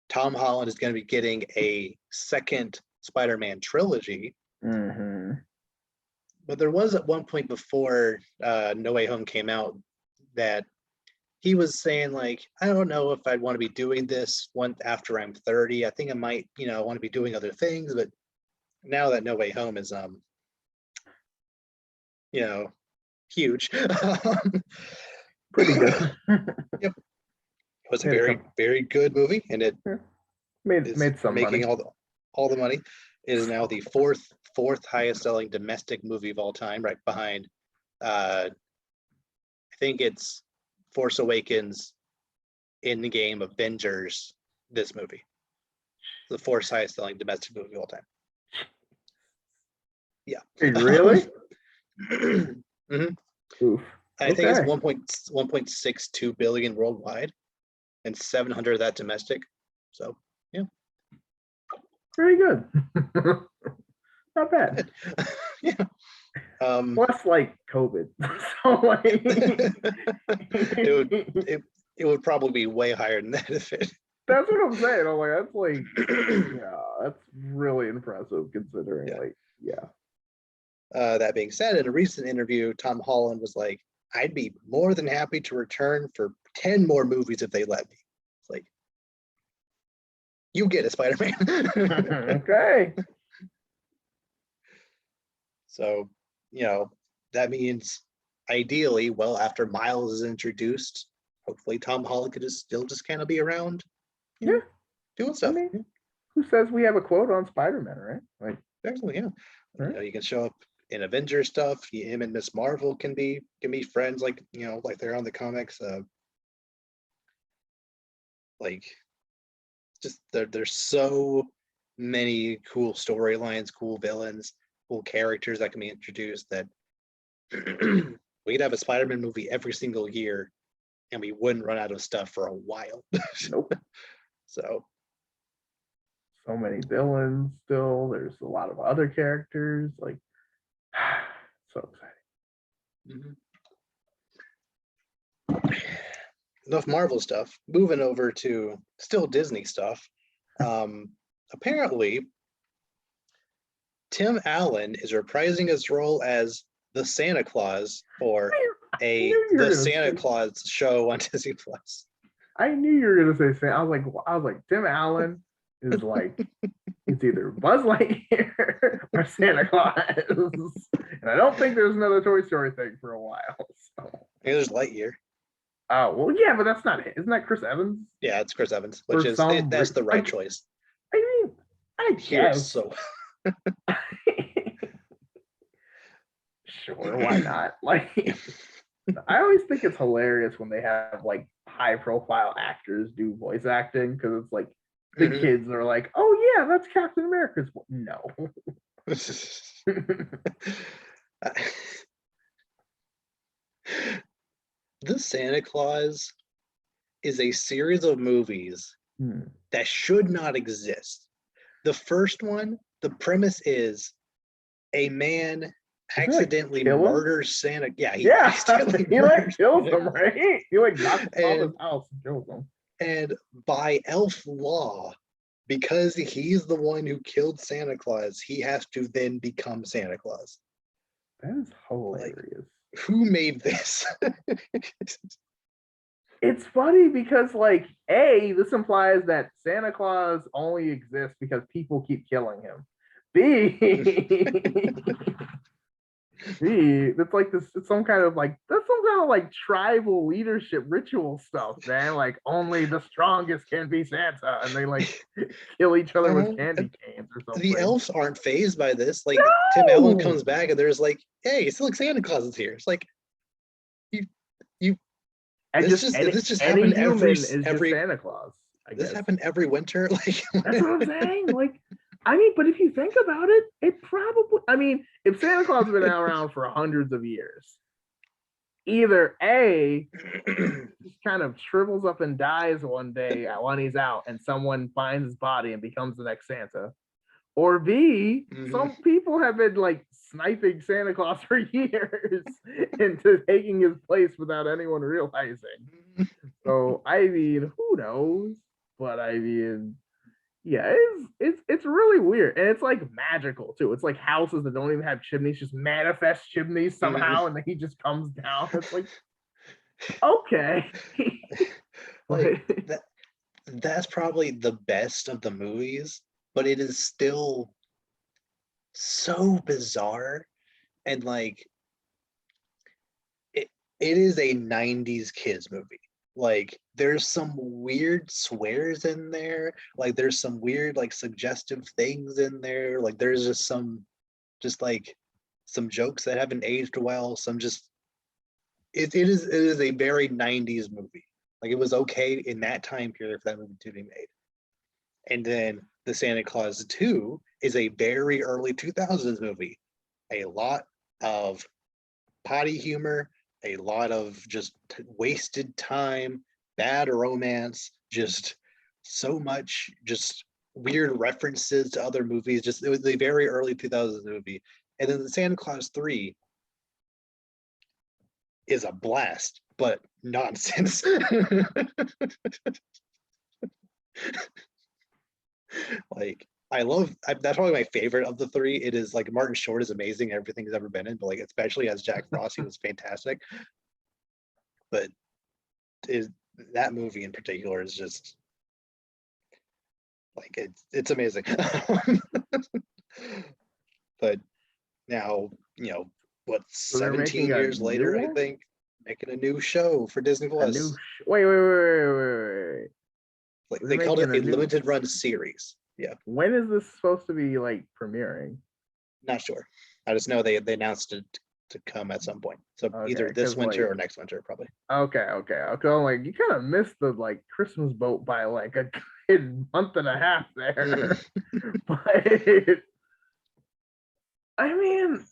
Tom Holland is going to be getting a second Spider-Man trilogy. Mm-hmm. But there was at one point before No Way Home came out that he was saying like, I don't know if I'd want to be doing this once after I'm 30. I think I might, want to be doing other things. But now that No Way Home is, huge. Pretty good. Yep. It was a very, very good movie, and it Made some money. making all the money. It is now the fourth highest selling domestic movie of all time, right behind I think it's Force Awakens, Endgame, Avengers, this movie. The fourth highest selling domestic movie of all time. Yeah. Hey, really? Mhm. Oof. I think it's Okay. 1.62 billion worldwide and 700 of that domestic. So yeah. Very good. Not bad. Yeah. Plus, like COVID. So like it would probably be way higher than that if it. That's what I'm saying. I'm like, yeah, that's really impressive considering, Yeah. like, yeah. That being said, in a recent interview, Tom Holland was like, I'd be more than happy to return for 10 more movies if they let me. It's like, you get it, Spider-Man. Okay. So, that means ideally, well, after Miles is introduced, hopefully Tom Holland could still kind of be around, Yeah. doing stuff. I mean, who says we have a quote on SpiderMan, right? Like, Definitely, yeah. right? You can show up in Avengers stuff. Him and Miss Marvel can be friends, like like they're on the comics. Like, just there's so many cool storylines, cool villains, cool characters that can be introduced that we could have a Spider-Man movie every single year, and we wouldn't run out of stuff for a while. Nope. So many villains still. There's a lot of other characters. Like, so exciting. Enough Marvel stuff. Moving over to still Disney stuff. Apparently, Tim Allen is reprising his role as the Santa Claus for the Santa Claus show on Disney Plus. I knew you were gonna say Santa. I was like, Tim Allen is like, it's either Buzz Lightyear or Santa Claus, and I don't think there's another Toy Story thing for a while. So. There's Lightyear. Oh well, yeah, but that's not it. Isn't that Chris Evans? Yeah, it's Chris Evans, which is that's the right choice. I mean, I guess so. Sure, why not? Like, I always think it's hilarious when they have like high-profile actors do voice acting because it's like the kids are like, "Oh yeah, that's Captain America's." No. The Santa Claus is a series of movies that should not exist. The first one, the premise is a man accidentally murders Santa. Yeah, he like kills him, right? He like knocks off his house and kills him. And by elf law, because he's the one who killed Santa Claus, he has to then become Santa Claus. That is hilarious. Like, who made this? It's funny because, like, A, this implies that Santa Claus only exists because people keep killing him. B, it's like this. It's some kind of like tribal leadership ritual stuff, man. Like only the strongest can be Santa, and they like kill each other with candy canes or something. The elves aren't fazed by this. Like Tim Allen comes back and there's like, hey, it's like Santa Claus is here. It's like you. And this just happened every Santa Claus. This happened every winter. Like that's what I'm saying. Like. I mean, but if you think about it, it probably, I mean, if Santa Claus has been around for hundreds of years, either A, just kind of shrivels up and dies one day when he's out and someone finds his body and becomes the next Santa, or B, some people have been like sniping Santa Claus for years into taking his place without anyone realizing. So, I mean, who knows? But I mean, yeah, it's really weird, and it's like magical too. It's like houses that don't even have chimneys just manifest chimneys somehow, and then he just comes down. It's like, okay, like that's probably the best of the movies, but it is still so bizarre, and like it is a 90s kids movie. Like there's some weird swears in there. Like there's some weird like suggestive things in there. Like there's just like some jokes that haven't aged well. Some just it is a very 90s movie. Like it was okay in that time period for that movie to be made. And then the Santa Claus 2 is a very early 2000s movie. A lot of potty humor, a lot of just wasted time, bad romance, just so much just weird references to other movies. Just it was a very early 2000s movie. And then the Santa Claus 3 is a blast, but nonsense. Like that's probably my favorite of the three. It is like Martin Short is amazing, everything he's ever been in, but like especially as Jack Frost, he was fantastic. But that movie in particular is just like it's amazing. But now, what, So they're 17 making a years later, new I one? think, making a new show for Disney A Plus. new wait. Like They're they called it making a new. limited run series. Yeah, When is this supposed to be like premiering? not sure. I just know they announced it to come at some point. So either Okay, this 'cause, winter like, or next winter, probably. Okay. I'm like, you kind of missed the like Christmas boat by like a good month and a half there. But I mean,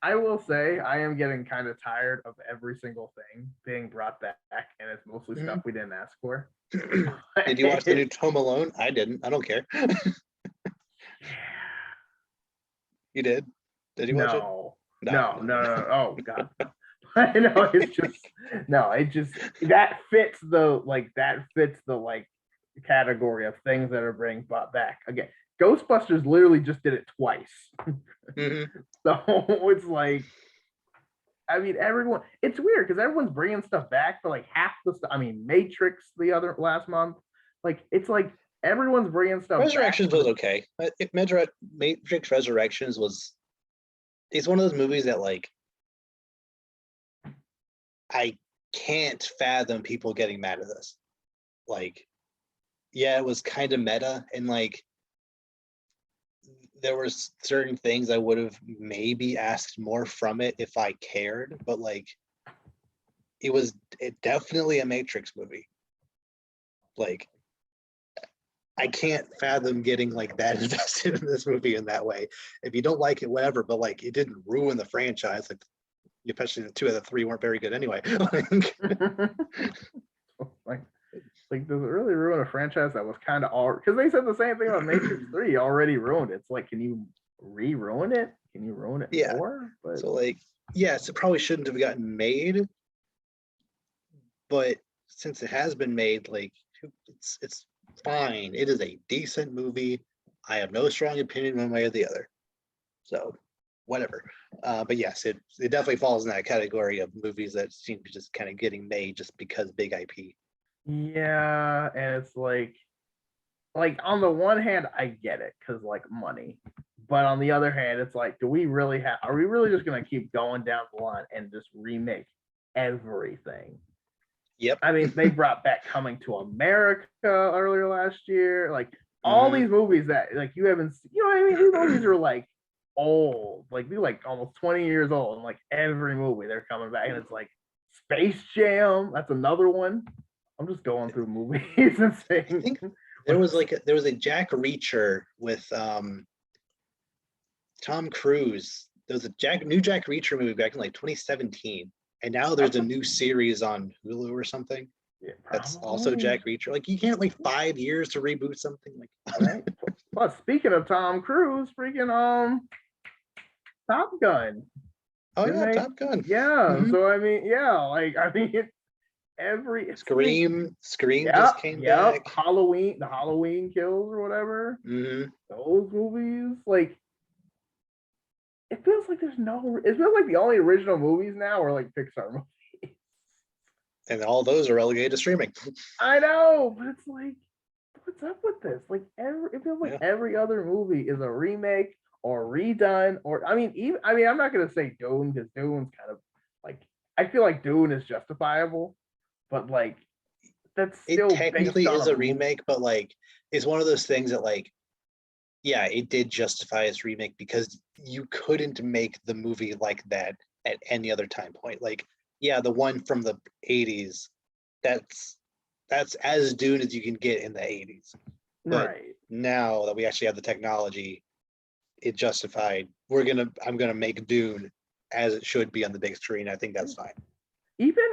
I will say I am getting kind of tired of every single thing being brought back, and it's mostly stuff we didn't ask for. Did you watch the new Home Alone? I didn't. I don't care. You did? Did you watch it? No. Oh God. I know it's just no, it just that fits the category of things that are being brought back. Again, Ghostbusters literally just did it twice. So it's like, I mean, it's weird because everyone's bringing stuff back, but like half the stuff, I mean, Matrix last month, like it's like everyone's bringing stuff Resurrections back. was okay. Matrix Resurrections it's one of those movies that like I can't fathom people getting mad at this. Like, yeah, it was kind of meta, and like there were certain things I would have maybe asked more from it if I cared, but like it definitely a Matrix movie. Like I can't fathom getting like that invested in this movie in that way. If you don't like it, whatever, but like it didn't ruin the franchise. Like especially the 2 out of 3 weren't very good anyway. Like does it really ruin a franchise that was kind of all, because they said the same thing about Matrix 3 already ruined it. It's like, can you re-ruin it? Can you ruin it more? But so like, yes, it probably shouldn't have gotten made, but since it has been made, like it's fine. It is a decent movie. I have no strong opinion one way or the other. So whatever. But yes, it definitely falls in that category of movies that seem to just kind of getting made just because big IP. Yeah, and it's like on the one hand, I get it because like money, but on the other hand, it's like, are we really just gonna keep going down the line and just remake everything? Yep. I mean, they brought back Coming to America earlier last year. Like all these movies that like you haven't, you know what I mean? These movies are like old, like they're like almost 20 years old, and like every movie they're coming back, and it's like Space Jam. That's another one. I'm just going through movies and saying. I think there was a Jack Reacher with Tom Cruise. There was a new Jack Reacher movie back in like 2017, and now there's a new series on Hulu or something. Yeah, that's also Jack Reacher. Like you can't wait 5 years to reboot something like. Right. Plus, speaking of Tom Cruise, freaking Top Gun. Oh yeah, Top Gun. Yeah. So I mean, every Scream just came back. Halloween, the Halloween Kills or whatever. Those movies, like it feels like it feels like the only original movies now are like Pixar movies. And all those are relegated to streaming. I know, but it's like, what's up with this? Like it feels like every other movie is a remake or redone, or I'm not gonna say Dune, because Dune's kind of like, I feel like Dune is justifiable. but like that's It still technically based on is a movie. remake, but like it's one of those things that like, yeah, it did justify its remake because you couldn't make the movie like that at any other time point. Like, yeah, the one from the 80s, that's as Dune as you can get in the 80s. But Right. now that we actually have the technology, it justified I'm gonna make Dune as it should be on the big screen. I think that's fine. Even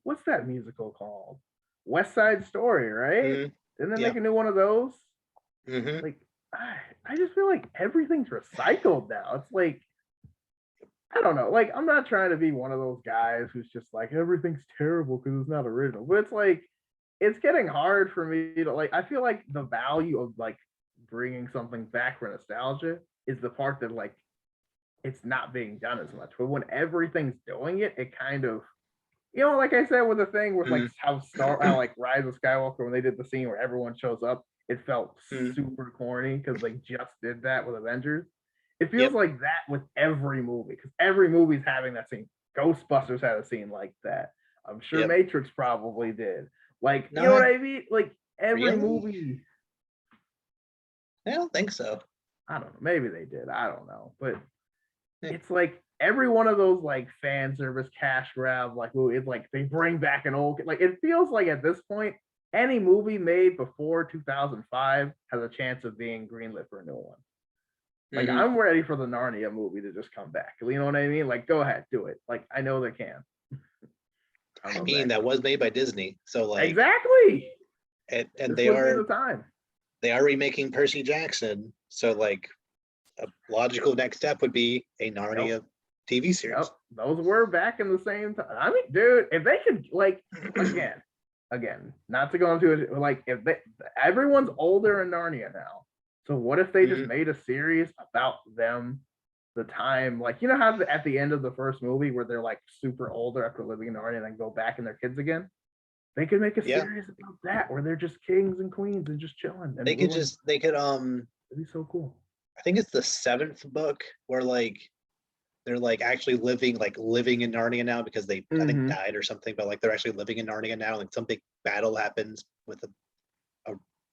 what's that musical called? West Side Story, right? Mhm. Didn't they Yeah. make a new one of those? Hmm. Like I just feel like everything's recycled now. It's like I don't know. Like I'm not trying to be one of those guys who's just like everything's terrible because it's not original. But it's like it's getting hard for me to like. I feel like the value of like bringing something back for nostalgia is the part that like it's not being done as much. But when everything's doing it, it kind of like I said with the thing with like how like Rise of Skywalker when they did the scene where everyone shows up, it felt super corny because they just did that with Avengers. It feels Yep. like that with every movie because every movie's having that scene. Ghostbusters had a scene like that. I'm sure Yep. Matrix probably did. Like, you know No, what I mean? Like every really? movie. I don't think so. I don't know. Maybe they did. I don't know. But Yeah. it's like every one of those like fan service cash grab, like it's like they bring back an old like it feels like at this point, any movie made before 2005 has a chance of being greenlit for a new one. Like Mhm. I'm ready for the Narnia movie to just come back. You know what I mean? Like go ahead, do it. Like I know they can. I mean, that was made by Disney, so like exactly. and This they would be are the time. remaking Percy Jackson, so like a logical next step would be a Narnia TV series. Yep. Those were back in the same time. I mean, dude, if they could like again, not to go into it, like if they everyone's older in Narnia now. So what if they just made a series about them, the time, like you know how at the end of the first movie where they're like super older after living in Narnia and then go back and they're kids again? They could make a series about that where they're just kings and queens and just chilling. And they could it'd be so cool. I think it's the 7th book where like they're like actually living in Narnia now because they I think died or something, but like they're actually living in Narnia now. Like some big battle happens with a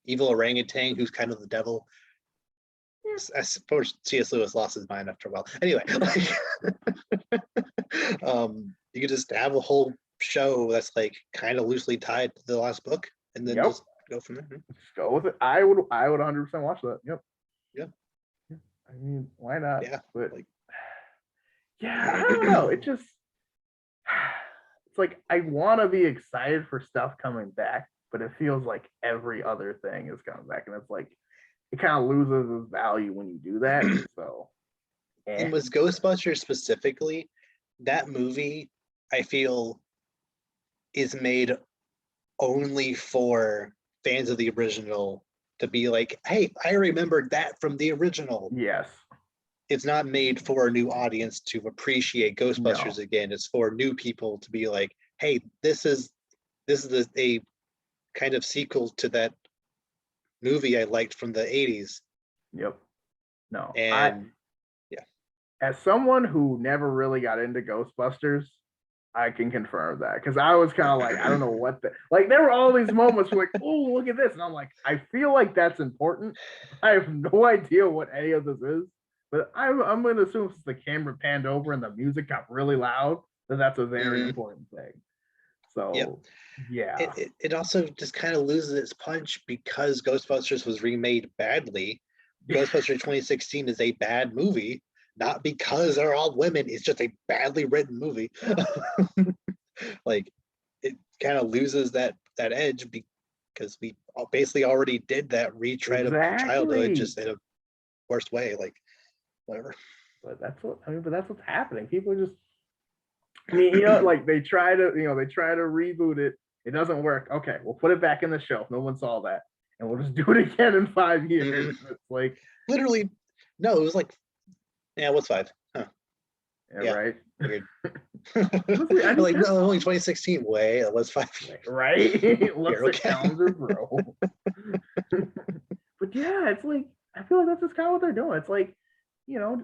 evil orangutan who's kind of the devil. I suppose C.S. Lewis lost his mind after a while. Anyway, like, you could just have a whole show that's like kind of loosely tied to the last book, and then just go from there. Just go with it. I would 100% watch that. Yep. Yeah. I mean, why not? Yeah. But like, yeah, I don't know. It just it's like I want to be excited for stuff coming back, but it feels like every other thing is coming back, and it's like it kind of loses its value when you do that. So, and with Ghostbusters specifically, that movie I feel is made only for fans of the original to be like, hey, I remembered that from the original. Yes. It's not made for a new audience to appreciate Ghostbusters again. It's for new people to be like, hey, this is a kind of sequel to that movie I liked from the 80s. Yep. No. And as someone who never really got into Ghostbusters, I can confirm that because I was kind of like, I don't know what like there were all these moments where like, oh, look at this. And I'm like, I feel like that's important. I have no idea what any of this is, but I'm going to assume since the camera panned over and the music got really loud, that's a very important thing. So, yeah. It also just kind of loses its punch because Ghostbusters was remade badly. Ghostbusters 2016 is a bad movie. Not because they're all women, it's just a badly written movie. Like it kind of loses that edge because we basically already did that retread of childhood just in a worse way. Like whatever. But that's what's happening. People are just I mean, like they try to reboot it. It doesn't work. Okay, we'll put it back in the shelf. No one saw that. And we'll just do it again in 5 years. It's like literally no, it was like what's 5? Huh. Yeah, right. Weird. Like no, only 2016. Way it was 5 years. Right. Looks like calendar, bro. But yeah, it's like I feel like that's just kind of what they're doing. It's like,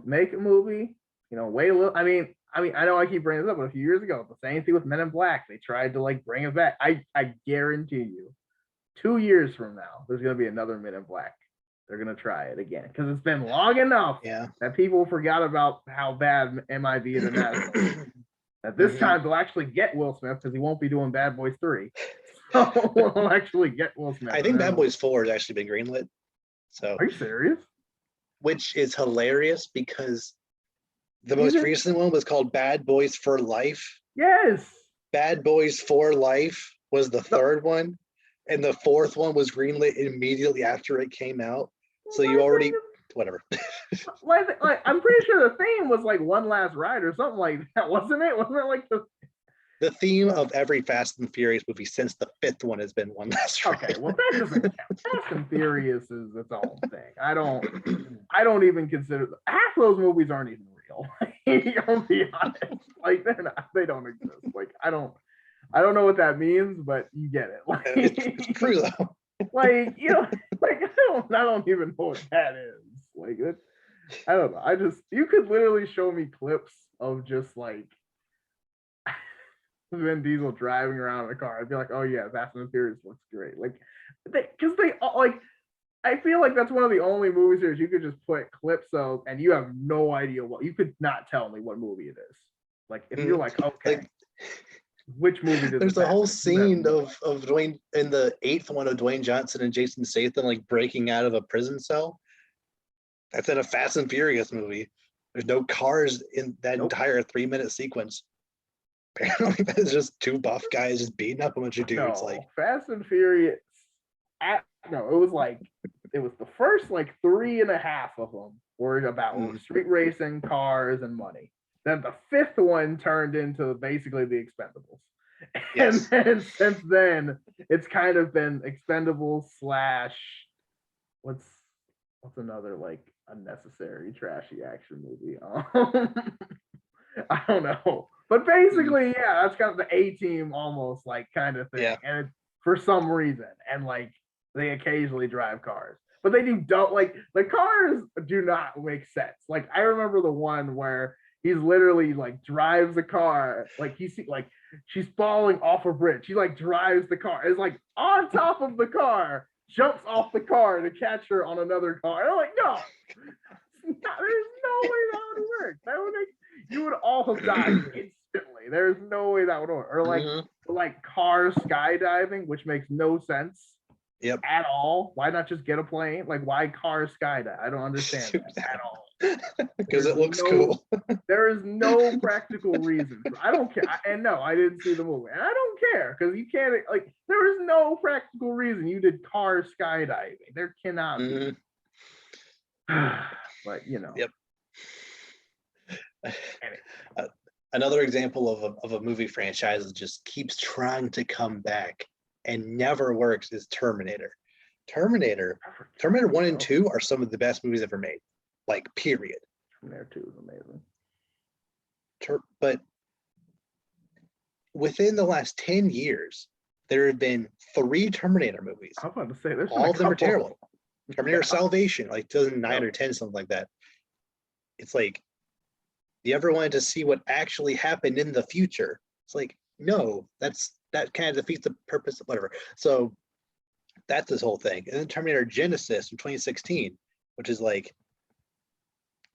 make a movie, wait a little. I mean, I mean, I know I keep bringing this up, but a few years ago, the same thing with Men in Black. They tried to like bring it back. I guarantee you, 2 years from now, there's gonna be another Men in Black. They're gonna try it again because it's been long enough that people forgot about how bad MIB International. That this time they'll actually get Will Smith because he won't be doing Bad Boys 3. So we'll actually get Will Smith. I think Bad Boys 4 has actually been greenlit. So are you serious? Which is hilarious because the most recent one was called Bad Boys for Life. Yes. Bad Boys for Life was the third one, and the fourth one was greenlit immediately after it came out. So you already whatever. like I'm pretty sure the theme was like One Last Ride or something like that, wasn't it? Wasn't it like the theme of every Fast and Furious movie since the fifth one has been One Last Ride? Okay, well that doesn't count. Fast and Furious is its own thing. I don't even consider half those movies aren't even real. I'll be honest. Like they don't exist. Like I don't know what that means, but you get it. Like, it's true though. Like like I don't even know what that is. Like I don't know. You could literally show me clips of just like Vin Diesel driving around in a car. I'd be like, oh yeah, Fast and Furious looks great. Like because they all like I feel like that's one of the only movie series you could just put clips of and you have no idea you could not tell me what movie it is. Like if you're like, okay, like, which movie did there's a whole scene of Dwayne in the 8th one of Dwayne Johnson and Jason Statham like breaking out of a prison cell. That's in a Fast and Furious movie. There's no cars in that entire 3-minute sequence. Apparently, that's just two buff guys just beating up a bunch of dudes. No, like Fast and Furious. No, it was the first like 3.5 of them were about street racing, cars, and money. Then the 5th one turned into basically the Expendables. Yes. And then since then, it's kind of been Expendables / what's another like unnecessary trashy action movie? I don't know. But basically, yeah, that's kind of the A-team almost like kind of thing. Yeah. And for some reason. And like they occasionally drive cars. But they don't like the cars do not make sense. Like I remember the one where he's literally like drives the car, like like she's falling off a bridge. He like drives the car. It's like on top of the car, jumps off the car to catch her on another car. And I'm like, no, there's no way that would work. That would make you would all have died instantly. There's no way that would work. Or like car skydiving, which makes no sense. Yep. At all. Why not just get a plane? Like why car skydive? I don't understand that at all. Because it looks cool. There is no practical reason. I don't care. And no, I didn't see the movie. And I don't care because you can't like there is no practical reason you did car skydiving. There cannot be. But you know. Yep. Another example of a movie franchise that just keeps trying to come back and never works is Terminator. Terminator 1 and 2 are some of the best movies ever made. Like, period. Terminator 2 is amazing. But within the last 10 years, there have been 3 Terminator movies. I'm about to say this. All of them are terrible. Terminator Salvation, like 2009 or 10, something like that. It's like, you ever wanted to see what actually happened in the future? It's like, no, that kind of defeats the purpose of whatever. So that's this whole thing. And then Terminator Genesis from 2016, which is like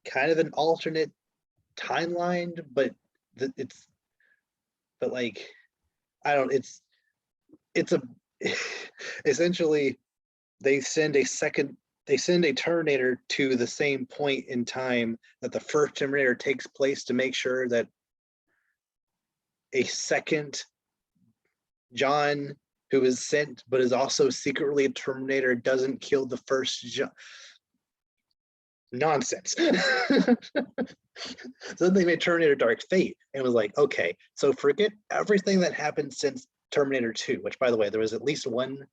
kind of an alternate timeline, but essentially they send a Terminator to the same point in time that the first Terminator takes place to make sure that a second John, who is sent but is also secretly a Terminator, doesn't kill the first John. Nonsense. So then they made Terminator Dark Fate and was like, okay, so forget everything that happened since Terminator 2, which by the way, there was at least one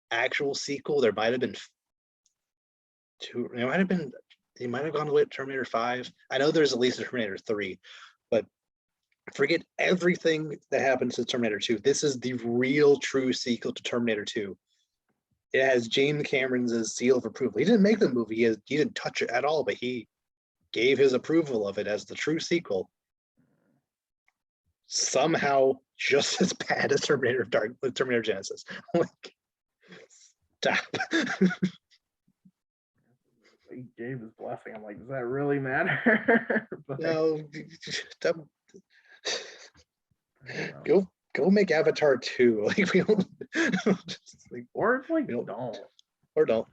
actual sequel. There might have been 2, it might have gone away to Terminator 5. I know there's at least a Terminator 3, but forget everything that happened since Terminator 2. This is the real true sequel to Terminator 2. It has James Cameron's seal of approval. He didn't make the movie. He didn't touch it at all, but he gave his approval of it as the true sequel. somehow just as bad as Terminator Genesis. Like, stop. He gave his blessing. I'm like, does that really matter? But No, I don't know. go make Avatar 2. Like, we don't like, Or it's like, we don't. don't. Or don't.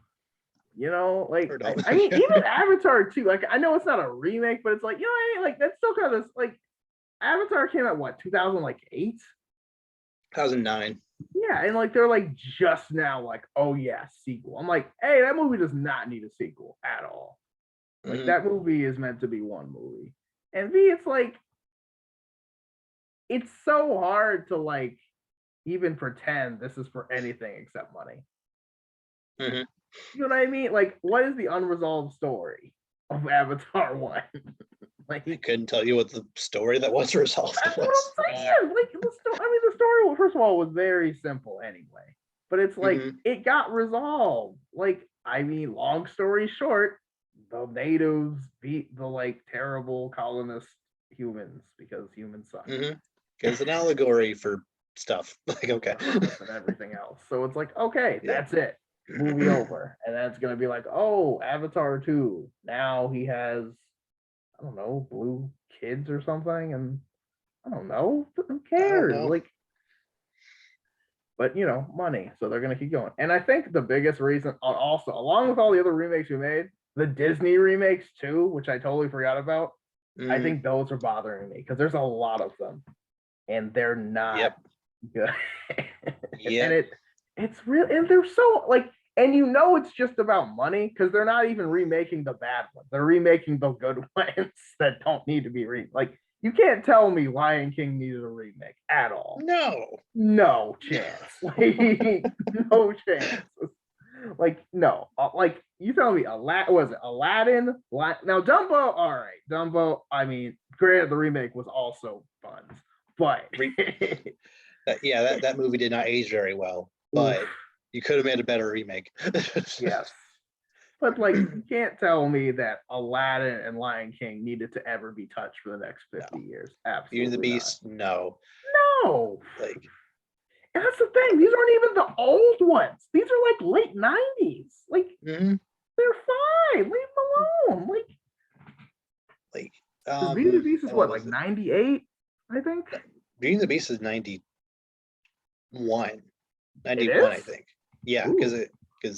You know, like Or don't. I mean, even Avatar 2, like I know it's not a remake, but it's like, you know, like that's still kind of this, like Avatar came out what, 2008? 2009. Yeah, and like they're like just now like, oh yeah, sequel. I'm like, hey, that movie does not need a sequel at all. Like that movie is meant to be one movie. And B, it's like it's so hard to like even pretend this is for anything except money. Mm-hmm. You know what I mean? Like, what is the unresolved story of Avatar 1? Like, I couldn't tell you what the story that was resolved that's was. what I'm saying. Like, the story, first of all, was very simple anyway. But it's like, it got resolved. Like, I mean, long story short, the natives beat the, like, terrible colonist humans because humans suck. It's an allegory for stuff. Like, okay. And everything else. So it's like, okay, that's it. Movie over. And then it's going to be like, oh, Avatar 2. Now he has, I don't know, blue kids or something. And I don't know. Who cares? Like, but you know, money. So they're going to keep going. And I think the biggest reason, also, along with all the other remakes we made, the Disney remakes too, which I totally forgot about. I think those are bothering me because there's a lot of them. And they're not good. And it's real, and they're so like, and you know it's just about money because they're not even remaking the bad ones. They're remaking the good ones that don't need to be like, you can't tell me Lion King needed a remake at all. No chance. Like, no chance. Like, no. Like, you tell me Aladdin? Now Dumbo, all right. Dumbo, I mean, granted the remake was also fun, but that movie did not age very well, but you could have made a better remake. Yes. But like, you can't tell me that Aladdin and Lion King needed to ever be touched for the next 50 years. Absolutely. Beauty and the Beast, no. Like, and that's the thing. These aren't even the old ones. These are like late 90s. Like, they're fine. Leave them alone. Beauty and the Beast is what, like 98, I think? Beauty and the Beast is 91. 91, I think. Yeah, because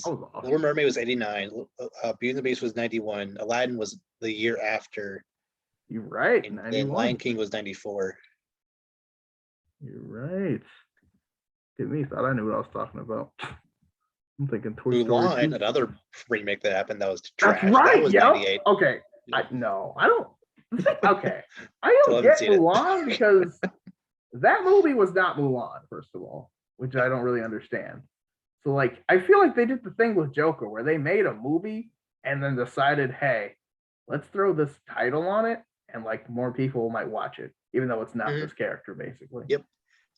Little Mermaid was 89, Beauty and the Beast was 91, Aladdin was the year after. You're right. And then Lion King was 94. You're right. Get me, thought I knew what I was talking about. I'm thinking Toy Story. Mulan, another remake that happened that was trash. That's right. That was 98. Okay. I don't. Okay. I don't get Mulan because that movie was not Mulan, first of all, which I don't really understand. So, like, I feel like they did the thing with Joker where they made a movie and then decided, hey, let's throw this title on it and, like, more people might watch it, even though it's not this character, basically. Yep.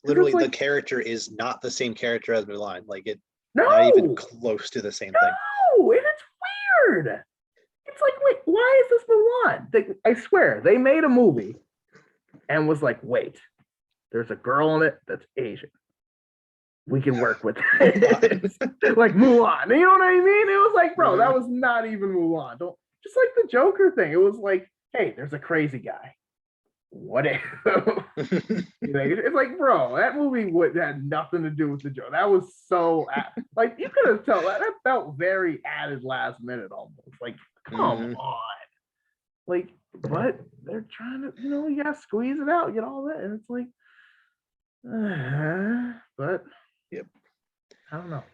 Literally, like, the character is not the same character as Mulan. Like, not even close to the same thing. No, and it's weird. It's like, wait, why is this Mulan? I swear, they made a movie and was like, wait, there's a girl in it that's Asian. We can work with it. Like Mulan. You know what I mean? It was like, bro, that was not even Mulan. Just like the Joker thing. It was like, hey, there's a crazy guy. What if? It's like, bro, that movie had nothing to do with the Joker. That was so like, you could have told that felt very added last minute almost. Like, come on. Like, but they're trying to, you gotta squeeze it out, get all that, and it's like, but I don't know.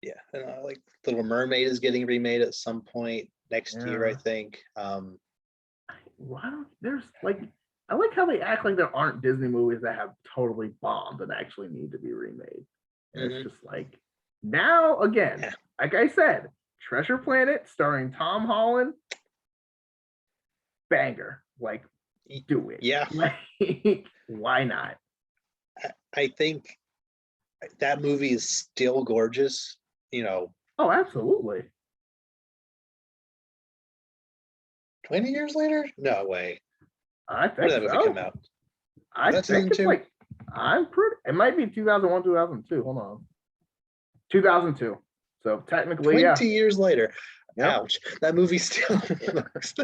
Yeah, and like Little Mermaid is getting remade at some point next year, I think. There's like, I like how they act like there aren't Disney movies that have totally bombed and actually need to be remade. And it's just like, now again, like I said, Treasure Planet starring Tom Holland, banger. Like, do it. Yeah. Like, why not? I think that movie is still gorgeous, Oh, absolutely. 20 years later? No way. I think when did that movie come out? I That's think season it's 2? like I'm pretty. It might be 2001, 2002. Hold on, 2002. So technically, 20 yeah. years later. Yep. Ouch. That movie still looks,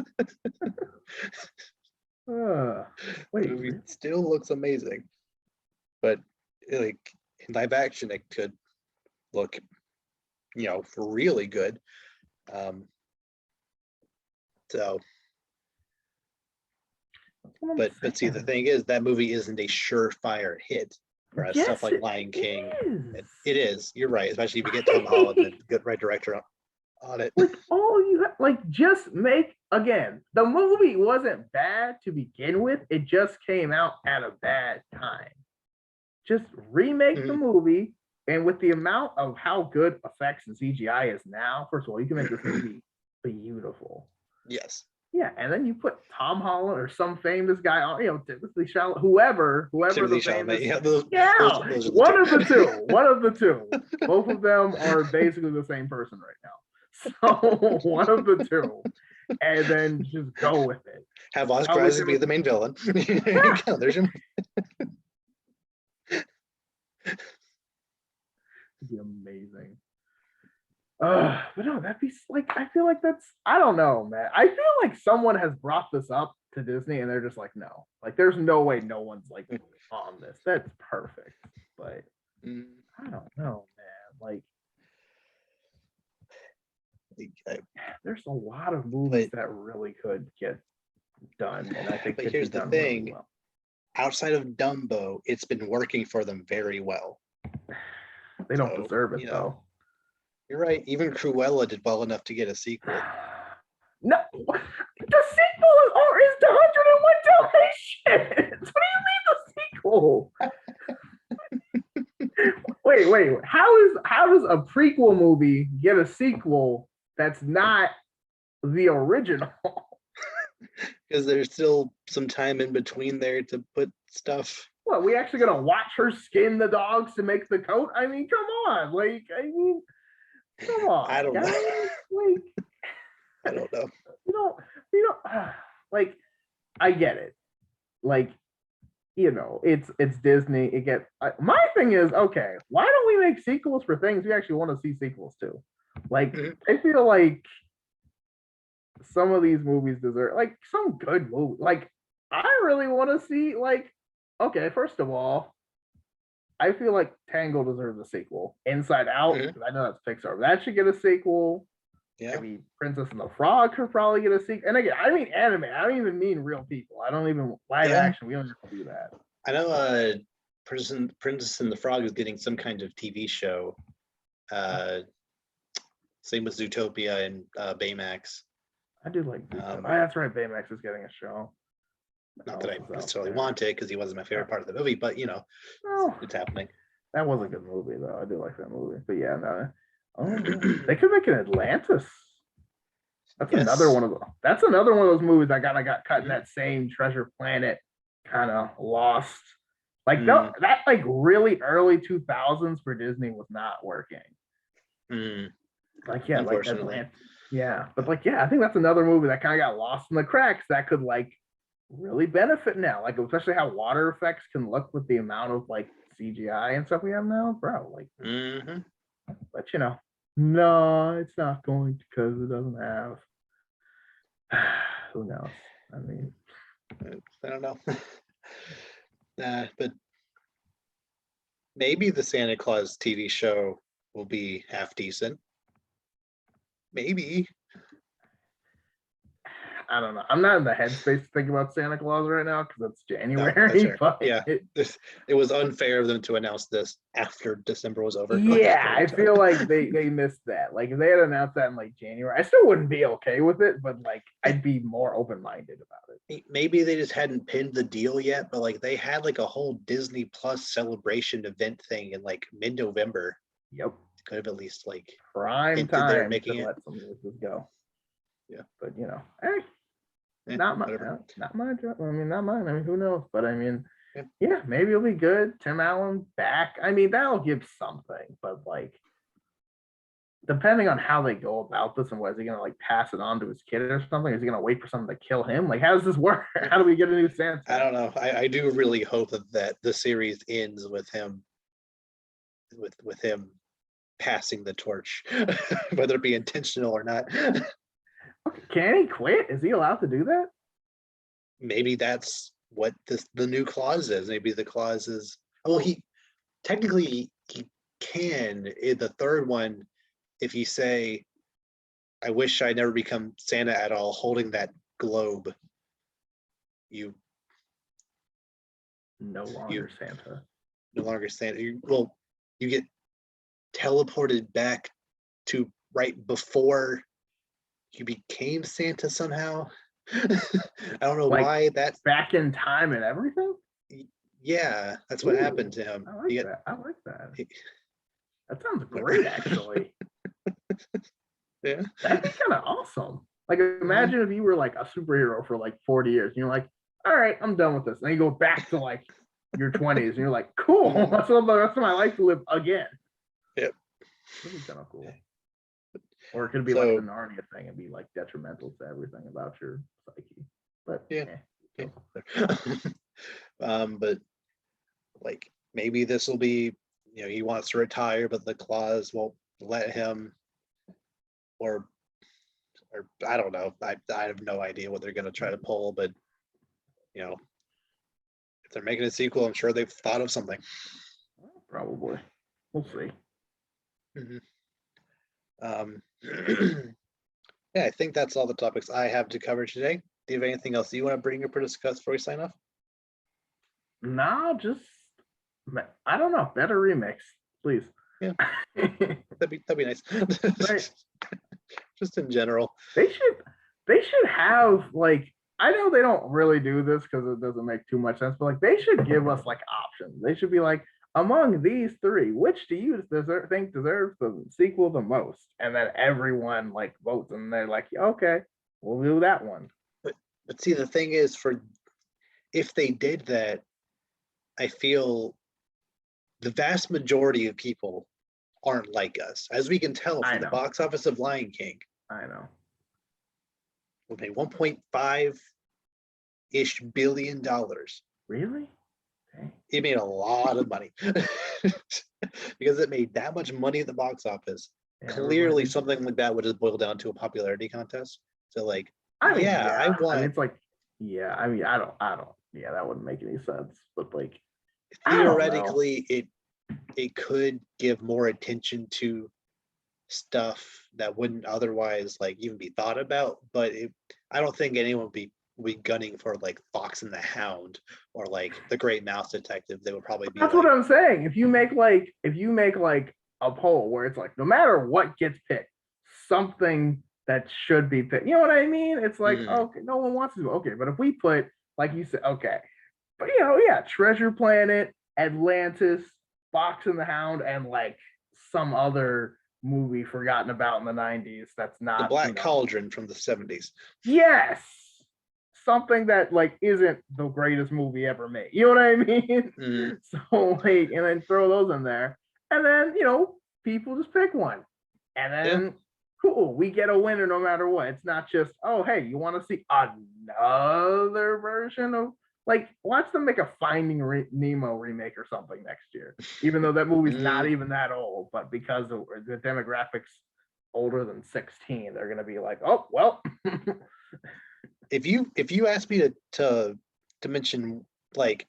Wait, the movie still looks amazing. But like in live action, it could look, really good. So, but see, the thing is, that movie isn't a surefire hit. Whereas stuff like Lion King, it is. You're right, especially if you get Tom Holland and good right director on it. Like all you have, like just make again. The movie wasn't bad to begin with. It just came out at a bad time. Just remake the movie, and with the amount of how good effects and CGI is now, first of all, you can make this movie beautiful. Yes. Yeah, and then you put Tom Holland or some famous guy on, Timothy Chalamet, whoever Timothy the famous, Chalamet, those are one of the two, one of the two. Both of them are basically the same person right now. So one of the two, and then just go with it. Have Oscar Isaac be the main villain. Yeah. There's your. It'd be amazing. But no, that'd be like, I feel like that's, I don't know, man. I feel like someone has brought this up to Disney and they're just like, no, like there's no way no one's like on this. That's perfect. But I don't know, man. Like there's a lot of movies that really could get done. And I think but here's the thing. Really well. Outside of Dumbo, it's been working for them very well. They don't deserve it though. You're right. Even Cruella did well enough to get a sequel. No, the sequel is the 101 Dalmatians. What do you mean the sequel? Wait. How does a prequel movie get a sequel that's not the original? Because there's still some time in between there to put stuff. What, we actually gonna watch her skin the dogs to make the coat? I mean, come on. Come on. I don't know. I don't know. You don't like, I get it. Like, it's Disney. My thing is, okay, why don't we make sequels for things we actually want to see sequels to? Like, I feel like some of these movies deserve like some good movie. Like, I really want to see, like, okay, first of all, I feel like Tangle deserves a sequel. Inside Out, I know that's Pixar. That should get a sequel. Yeah. I mean, Princess and the Frog could probably get a sequel. And again, I mean anime. I don't even mean real people. I don't even live action. We don't have to do that. I know Princess and the Frog is getting some kind of TV show. Same with Zootopia and Baymax. I do like Zootopia. That's right. Baymax is getting a show. Not that I necessarily want it because he wasn't my favorite part of the movie, but it's happening. That was a good movie though. I do like that movie. But yeah, no. They could make an Atlantis. That's another one of those. That's another one of those movies that got cut in that same Treasure Planet kind of lost. Like that like really early 2000s for Disney was not working. Like like Atlantis. Yeah, but I think that's another movie that kind of got lost in the cracks that could like really benefit now, like especially how water effects can look with the amount of like CGI and stuff we have now, bro. Like, but no, it's not going because it doesn't have. Who knows? I mean, I don't know. But maybe the Santa Claus TV show will be half decent. Maybe. I don't know. I'm not in the headspace to think about Santa Claus right now because it's January. No, but yeah, it was unfair of them to announce this after December was over. Yeah, I feel like they missed that. Like if they had announced that in like January, I still wouldn't be okay with it, but like I'd be more open-minded about it. Maybe they just hadn't pinned the deal yet, but like they had like a whole Disney Plus celebration event thing in like mid-November. Yep. Could have at least like prime time making to let some of this go. Yeah, but not mine. Not mine. I mean, not mine. I mean, who knows? But I mean, yeah, maybe it'll be good. Tim Allen back. I mean, that'll give something. But like, depending on how they go about this and what is he gonna like pass it on to his kid or something? Is he gonna wait for someone to kill him? Like, how does this work? How do we get a new Santa? I don't know. I do really hope that the series ends with him with him passing the torch, whether it be intentional or not. Okay, can he quit? Is he allowed to do that? Maybe that's what the new clause is. Maybe the clause is, well, he technically he can in the third one if you say, I wish I never become Santa at all, holding that globe, you No longer Santa. no longer Santa. You get teleported back to right before you became Santa somehow. I don't know Like, why that's back in time and everything. yeah, that's what Ooh, happened to him. I like You that. I like that. get- That sounds great, actually. yeah. That'd be kind of awesome. Like, imagine if you were like a superhero for like 40 years and you're like, all right, I'm done with this. And you go back to like your 20s and you're like, cool, that's what the rest of my life to live again. Yep. That'd be kind of cool. Or it could be So- like the Narnia thing and be like detrimental to everything about your psyche. But Yeah. But like maybe this will be, he wants to retire, but the clause won't let him, or I don't know. I have no idea what they're going to try to pull, but if they're making a sequel, I'm sure they've thought of something. probably. We'll see. Yeah, I think that's all the topics I have to cover today. Do you have anything else you want to bring up or discuss before we sign off? No, just I don't know. Better remix, please. Yeah. That'd be nice. Right. Just in general. They should have like, I know they don't really do this because it doesn't make too much sense, but like they should give us like options. They should be like, among these three, which do you think deserves the sequel the most? And then everyone like votes and they're like, okay, we'll do that one. But see, the thing is, if they did that, I feel the vast majority of people aren't like us, as we can tell from the box office of Lion King. I know. Okay, $1.5-ish billion. Really? Okay. It made a lot of money because it made that much money at the box office. Yeah, clearly, something like that would just boil down to a popularity contest. So, like, I want. I mean, it's like, I mean, I don't. Yeah, that wouldn't make any sense. But like, theoretically, it could give more attention to stuff that wouldn't otherwise like even be thought about. But I don't think anyone would be gunning for like Fox and the Hound or like The Great Mouse Detective. They would probably be. That's what I'm saying. If you make like a poll where it's like no matter what gets picked, something that should be picked. You know what I mean? It's like okay, no one wants to. Okay, but if we put like you said, okay, but Treasure Planet, Atlantis, Fox and the Hound, and like some other movie forgotten about in the 90s that's not The Black Cauldron from the 70s. Yes. Something that like isn't the greatest movie ever made. You know what I mean? So like, and then throw those in there. And then, people just pick one. And then cool, we get a winner no matter what. It's not just, oh hey, you want to see another version of like watch them make a Finding Nemo remake or something next year. Even though that movie's not even that old, but because the demographics older than 16, they're gonna be like, oh well. If you ask me to mention, like,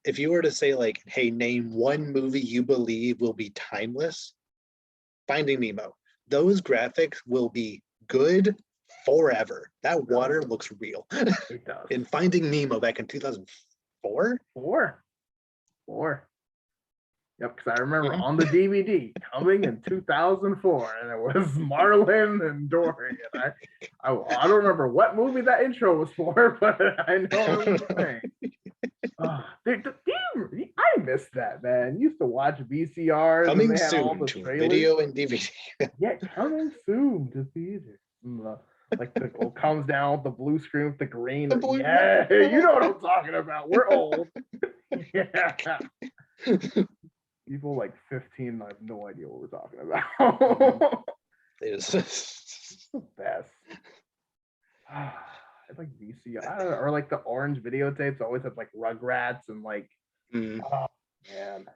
if you were to say like, hey, name one movie you believe will be timeless, Finding Nemo. Those graphics will be good forever. That water looks real. It does. In Finding Nemo back in 2004? Four. Yep, because I remember on the DVD coming in 2004, and it was Marlin and Dory. And I don't remember what movie that intro was for, but I know it was the thing. I missed that, man. I used to watch VCRs. Coming and they had soon all the to trailers. video and DVD. Yeah, coming soon to theater. Like the comes down with the blue screen with the green. Yeah, you know what I'm talking about. We're old. Yeah. People like 15, I have no idea what we're talking Mhm. about. It is. The best. I like VCR or like the orange videotapes always have like Rugrats and like, Mm. oh man,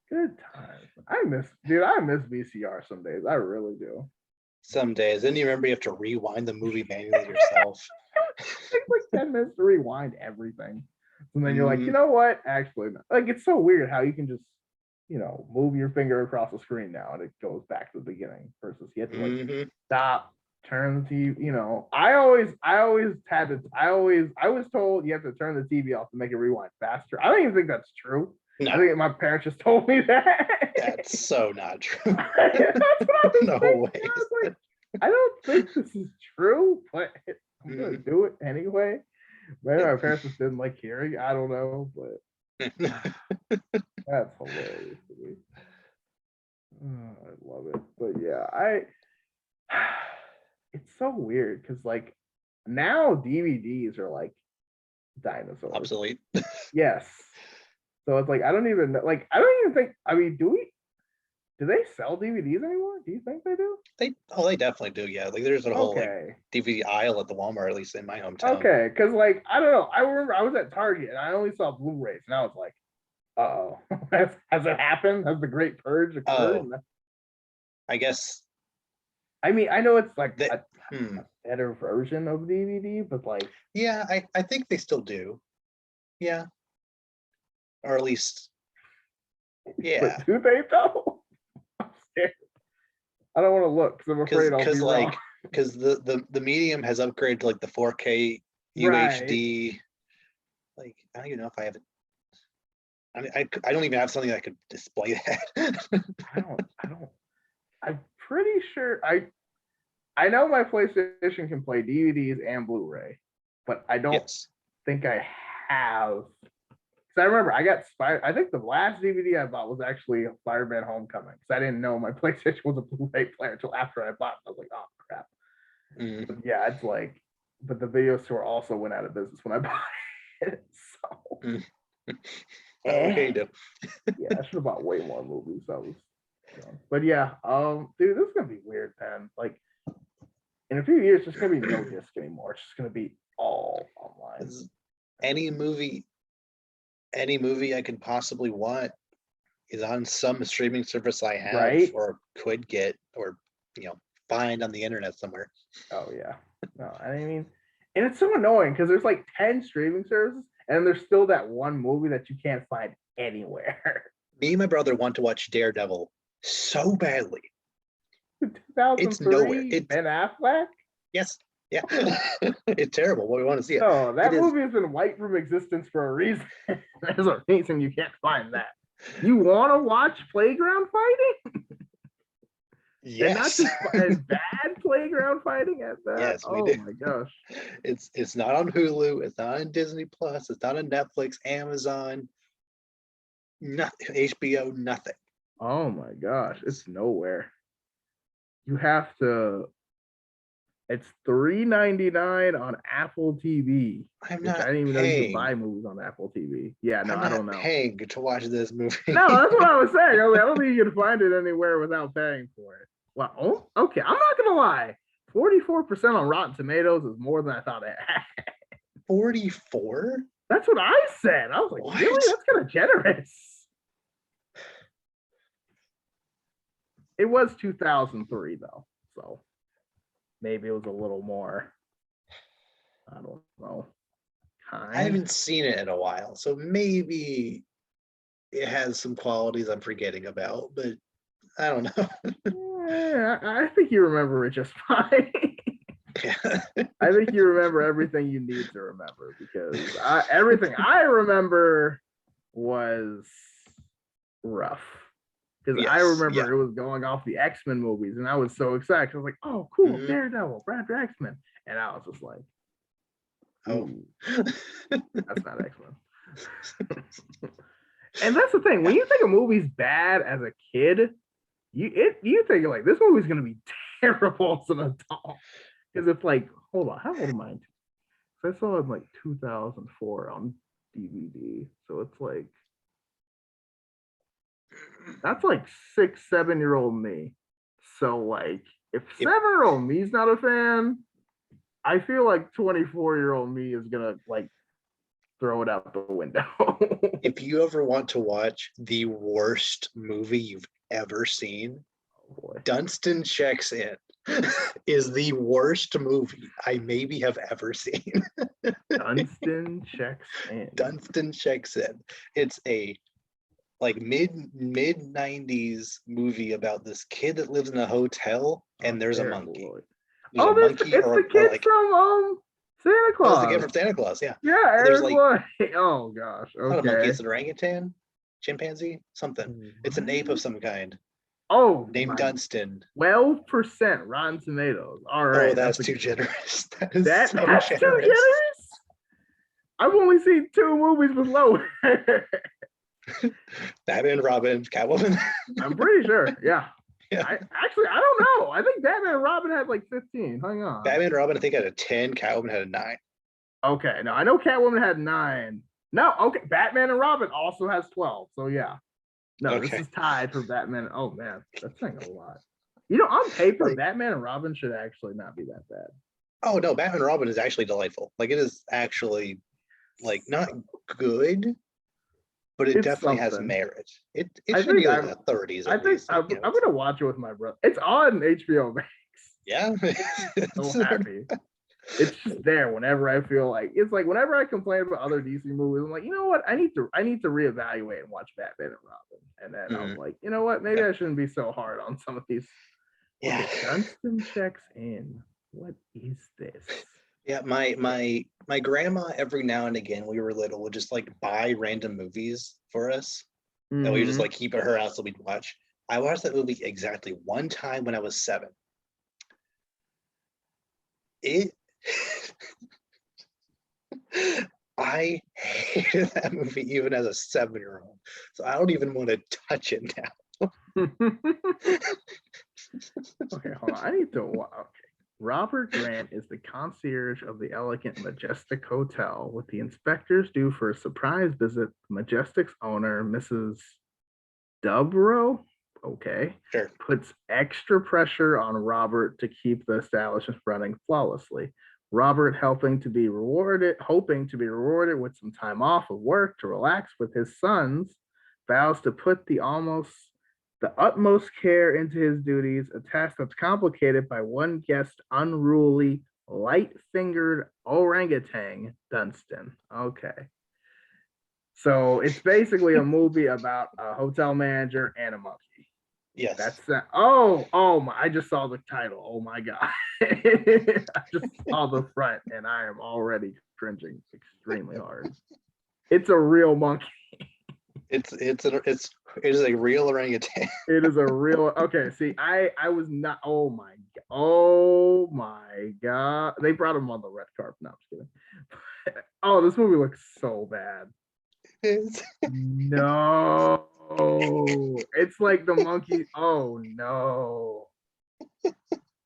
good times. I miss VCR some days. I really do. Some days. Then you remember you have to rewind the movie manually yourself. It takes like 10 minutes to rewind everything. And then you're like, you Mhm. know what? Actually, like it's so weird how you can just, move your finger across the screen now and it goes back to the beginning versus you have to like Mhm. stop, turn the TV. I was told you have to turn the TV off to make it rewind faster. I don't even think that's true. I No, think my parents just told me that. that's so not true. That's what I was No thinking. way. I was like, I don't think this is true, but I'm gonna Mhm. do it anyway. Maybe my parents just didn't like hearing. I don't know, but that's hilarious to me. I love it. But yeah, it's so weird because like now DVDs are like dinosaurs. Obsolete. Yes. So it's like I don't even think, I mean, do they sell DVDs anymore? Do you think they do? They definitely do. Yeah, like there's a whole like Okay. DVD aisle at the Walmart, at least in my hometown. Okay, because like I don't know. I remember I was at Target and I only saw Blu-rays and I was like, uh-oh. Has it happened? Has the Great Purge occurred? Oh, I guess I mean, I know it's like that. a better version of DVD, but like, Yeah, I think they still do. Yeah, or at least, yeah, but do they though? I'm scared. I don't want to look because I'm afraid I'll be wrong. because the medium has upgraded to like the 4K Right. UHD. Like I don't even know if I have it. I don't even have something that could display that. I don't. I'm pretty sure I know my PlayStation can play DVDs and Blu-ray, but I don't Yes. think I have. Because I remember I got I think the last DVD I bought was actually Spider-Man Homecoming. Because I didn't know my PlayStation was a Blu-ray player until after I bought it. I was like, oh crap. Mm. But yeah, it's like, but the video store also went out of business when I bought it. So Mm. Okay, do. yeah, I should have bought way more movies. But yeah, dude, this is gonna be weird, man. Like in a few years, there's gonna be no disc anymore. It's just gonna be all online. Any movie I could possibly want is on some streaming service I have Right? or could get or find on the internet somewhere. Oh yeah. No, I mean, and it's so annoying because there's like 10 streaming services, and there's still that one movie that you can't find anywhere. Me and my brother want to watch Daredevil so badly. It's nowhere. 2003, Ben Affleck. Yes, yeah, it's terrible. What we want to see it. No, that It is. movie has been wiped from existence for a reason. There's a reason you can't find that. You want to watch playground fighting? And not Yes. just and bad playground fighting at that. Yes, we oh do. my gosh. It's not on Hulu. It's not on Disney Plus. It's not on Netflix, Amazon, nothing, HBO, nothing. Oh my gosh, it's nowhere. You have to. It's $3.99 on Apple TV. I'm Which I not didn't even know you could buy paying. movies on Apple TV. Yeah, no, I'm I not don't know. paying to watch this movie. No, that's what I was saying. I don't think you can find it anywhere without paying for it. Well, oh, okay. I'm not gonna lie. 44% on Rotten Tomatoes is more than I thought it had. 44? That's what I said. I was like, What? really? That's kind of generous. It was 2003 though, so maybe it was a little more. I don't know. I haven't seen it in a while, so maybe it has some qualities I'm forgetting about, but I don't know. Yeah, I think you remember it just fine. I think you remember everything you need to remember because everything I remember was rough. Because I remember it was going off the X-Men movies, and I was so excited. I was like, "Oh, cool, Daredevil, Brad X-Men," and I was just like, "Oh, that's not X-Men." And that's the thing. When you think a movie's bad as a kid, you think like this movie's gonna be terrible as an adult. Because it's like, hold on, how old am I? So I saw it in like 2004 on DVD. So it's like That's like 6, 7-year-old me. So like, if If 7-year-old me's not a fan, I feel like 24-year-old me is gonna like throw it out the window. if you ever want to watch the worst movie you've ever seen, Oh boy. Dunstan Checks In is the worst movie I maybe have ever seen. Dunstan checks in. Dunstan Checks In. It's a like mid 90s movie about this kid that lives in a hotel and there's a monkey. There's a monkey it's the kid like from Santa oh, Claus. it's the kid from Santa Claus, yeah. Yeah, There's Eric like White. Oh gosh. not a monkey, Okay. it's an orangutan, chimpanzee, something. It's an ape of some kind Oh, named Dunstan. 12% Rotten Tomatoes. All right. Oh, that's too generous. That is that's so too generous. generous. I've only seen 2 movies with lower. Batman, Robin, Catwoman. I'm pretty sure. Yeah. Yeah. I don't know. I think Batman and Robin had like 15. Hang on. Batman and Robin, I think, had a 10. Catwoman had a 9. Okay. No, I know Catwoman had 9. No, okay. Batman and Robin also has 12. So yeah. No, Okay. This is tied for Batman. Oh man, that's saying a lot. You know, on paper, Like- Batman and Robin should actually not be that bad. Oh no, Batman and Robin is actually delightful. Like it is actually like not good, but it It's definitely has something. merit. It I should be think like in the 30s. I At think least, I'm gonna watch it with my brother. It's on HBO Max. yeah. So happy. It's just there whenever I feel like it's like whenever I complain about other DC movies, I'm like, you know what? I need to reevaluate and watch Batman and Robin. And then I was like, you know what? Maybe I shouldn't be so hard on some of these. Yeah. Dunstan Checks In. What is this? Yeah, my grandma every now and again we were little would just like buy random movies for us that we just like keep at her house so we'd watch. I watched that movie exactly one time when I was 7. I hated that movie even as a 7-year-old. So I don't even want to touch it now. Okay, hold on. I need to. Okay. Robert Grant is the concierge of the elegant Majestic Hotel, with the inspectors due for a surprise visit. Majestic's owner, Mrs. Dubrow, okay, Sure. puts extra pressure on Robert to keep the establishment running flawlessly. Robert hoping to be rewarded with some time off of work to relax with his sons, vows to put the utmost care into his duties, a task that's complicated by one guest's unruly, light-fingered orangutan, Dunstan. Okay. So it's basically a movie about a hotel manager and a monkey. Yes. That's oh my! I just saw the title. Oh my god! I just saw the front, and I am already cringing extremely hard. It's a real monkey. It is a real orangutan. It is a real. Okay, see, I was not. Oh my god! They brought him on the red carpet. No, I'm just kidding. Oh, this movie looks so bad. No, it's like the monkey. Oh no,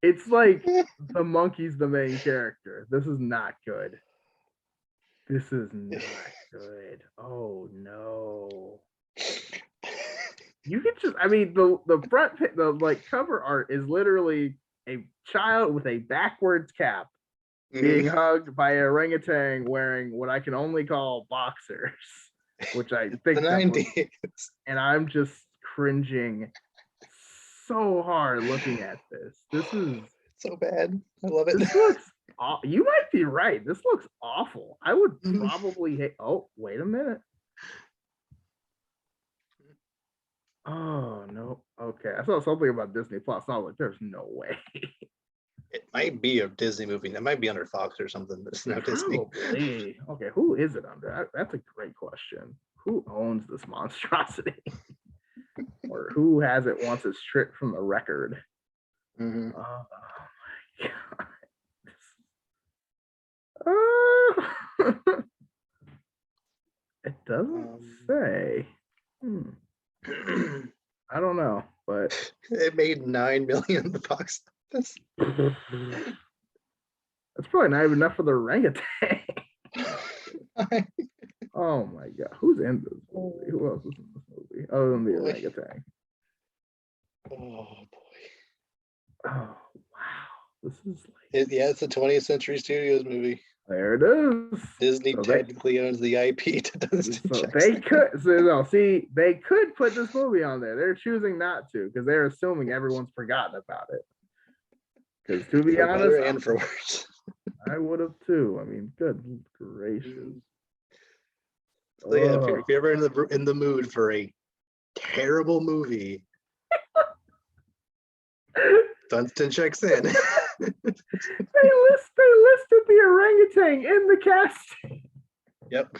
it's like the monkey's the main character. This is not good. This is not good. Oh no. You can just, I mean, the front, the like cover art is literally a child with a backwards cap being hugged by an orangutan wearing what I can only call boxers, which I think the 90s. And I'm just cringing so hard looking at this. This is so bad. I love it. This looks. You might be right. This looks awful. I would probably hate. Oh, wait a minute. Oh no. Okay, I saw something about Disney Plus. I was like, there's no way. It might be a Disney movie. It might be under Fox or something, but it's not Disney. Probably. Okay, who is it under? That's a great question. Who owns this monstrosity? Or who has it once it's stripped from the record? Mm-hmm. Oh my god. It doesn't say. I don't know, but it made 9 million in the box office. That's probably not even enough for the orangutan. Oh my god, who's in this movie? Who else is in this movie? movie other than the Boy. orangutan? Oh boy. Oh wow, this is like It's a 20th Century Studios movie. there it is. Disney So technically owns the IP to Dunstan Jackson. they could they could put this movie on there. They're choosing not to because they're assuming everyone's forgotten about it. Because to be For honest, better and for worse. I would have too. I mean, good gracious. So yeah, if you're ever in the mood for a terrible movie, Dunstan checks in. They listed the orangutan in the casting. Yep.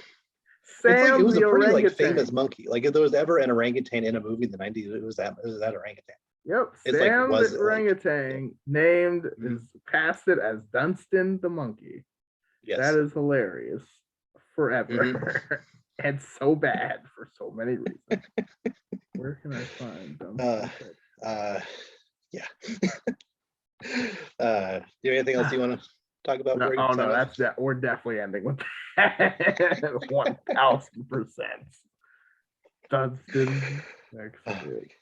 Sam It was the a pretty orangutan. famous monkey. Like if there was ever an orangutan in a movie in the 90s, it was that orangutan. Yep, It's Sam was the it, orangutan named is casted as Dunstan the monkey. Yes. That is hilarious forever. And so bad for so many reasons. Where can I find Dunstan? Yeah. Do you have anything else you want to talk about? No, oh no, that's that. We're definitely ending with that. 1000%. Dunstan.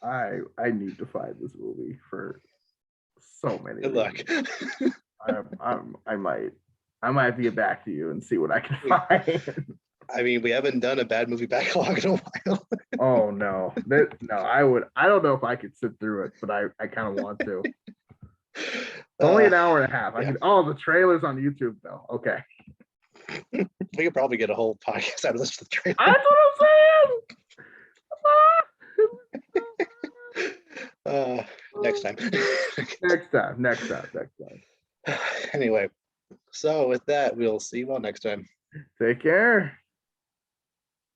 I need to find this movie for so many Good luck. I might have to get back to you and see what I can find. I mean, we haven't done a bad movie backlog in a while. Oh no. I don't know if I could sit through it, but I kind of want to. Only an hour and a half. The trailer's on YouTube though. Okay. We could probably get a whole podcast out of this for the trailer. That's what I'm saying. Next time. Next time. Anyway, so with that, we'll see you all next time. Take care.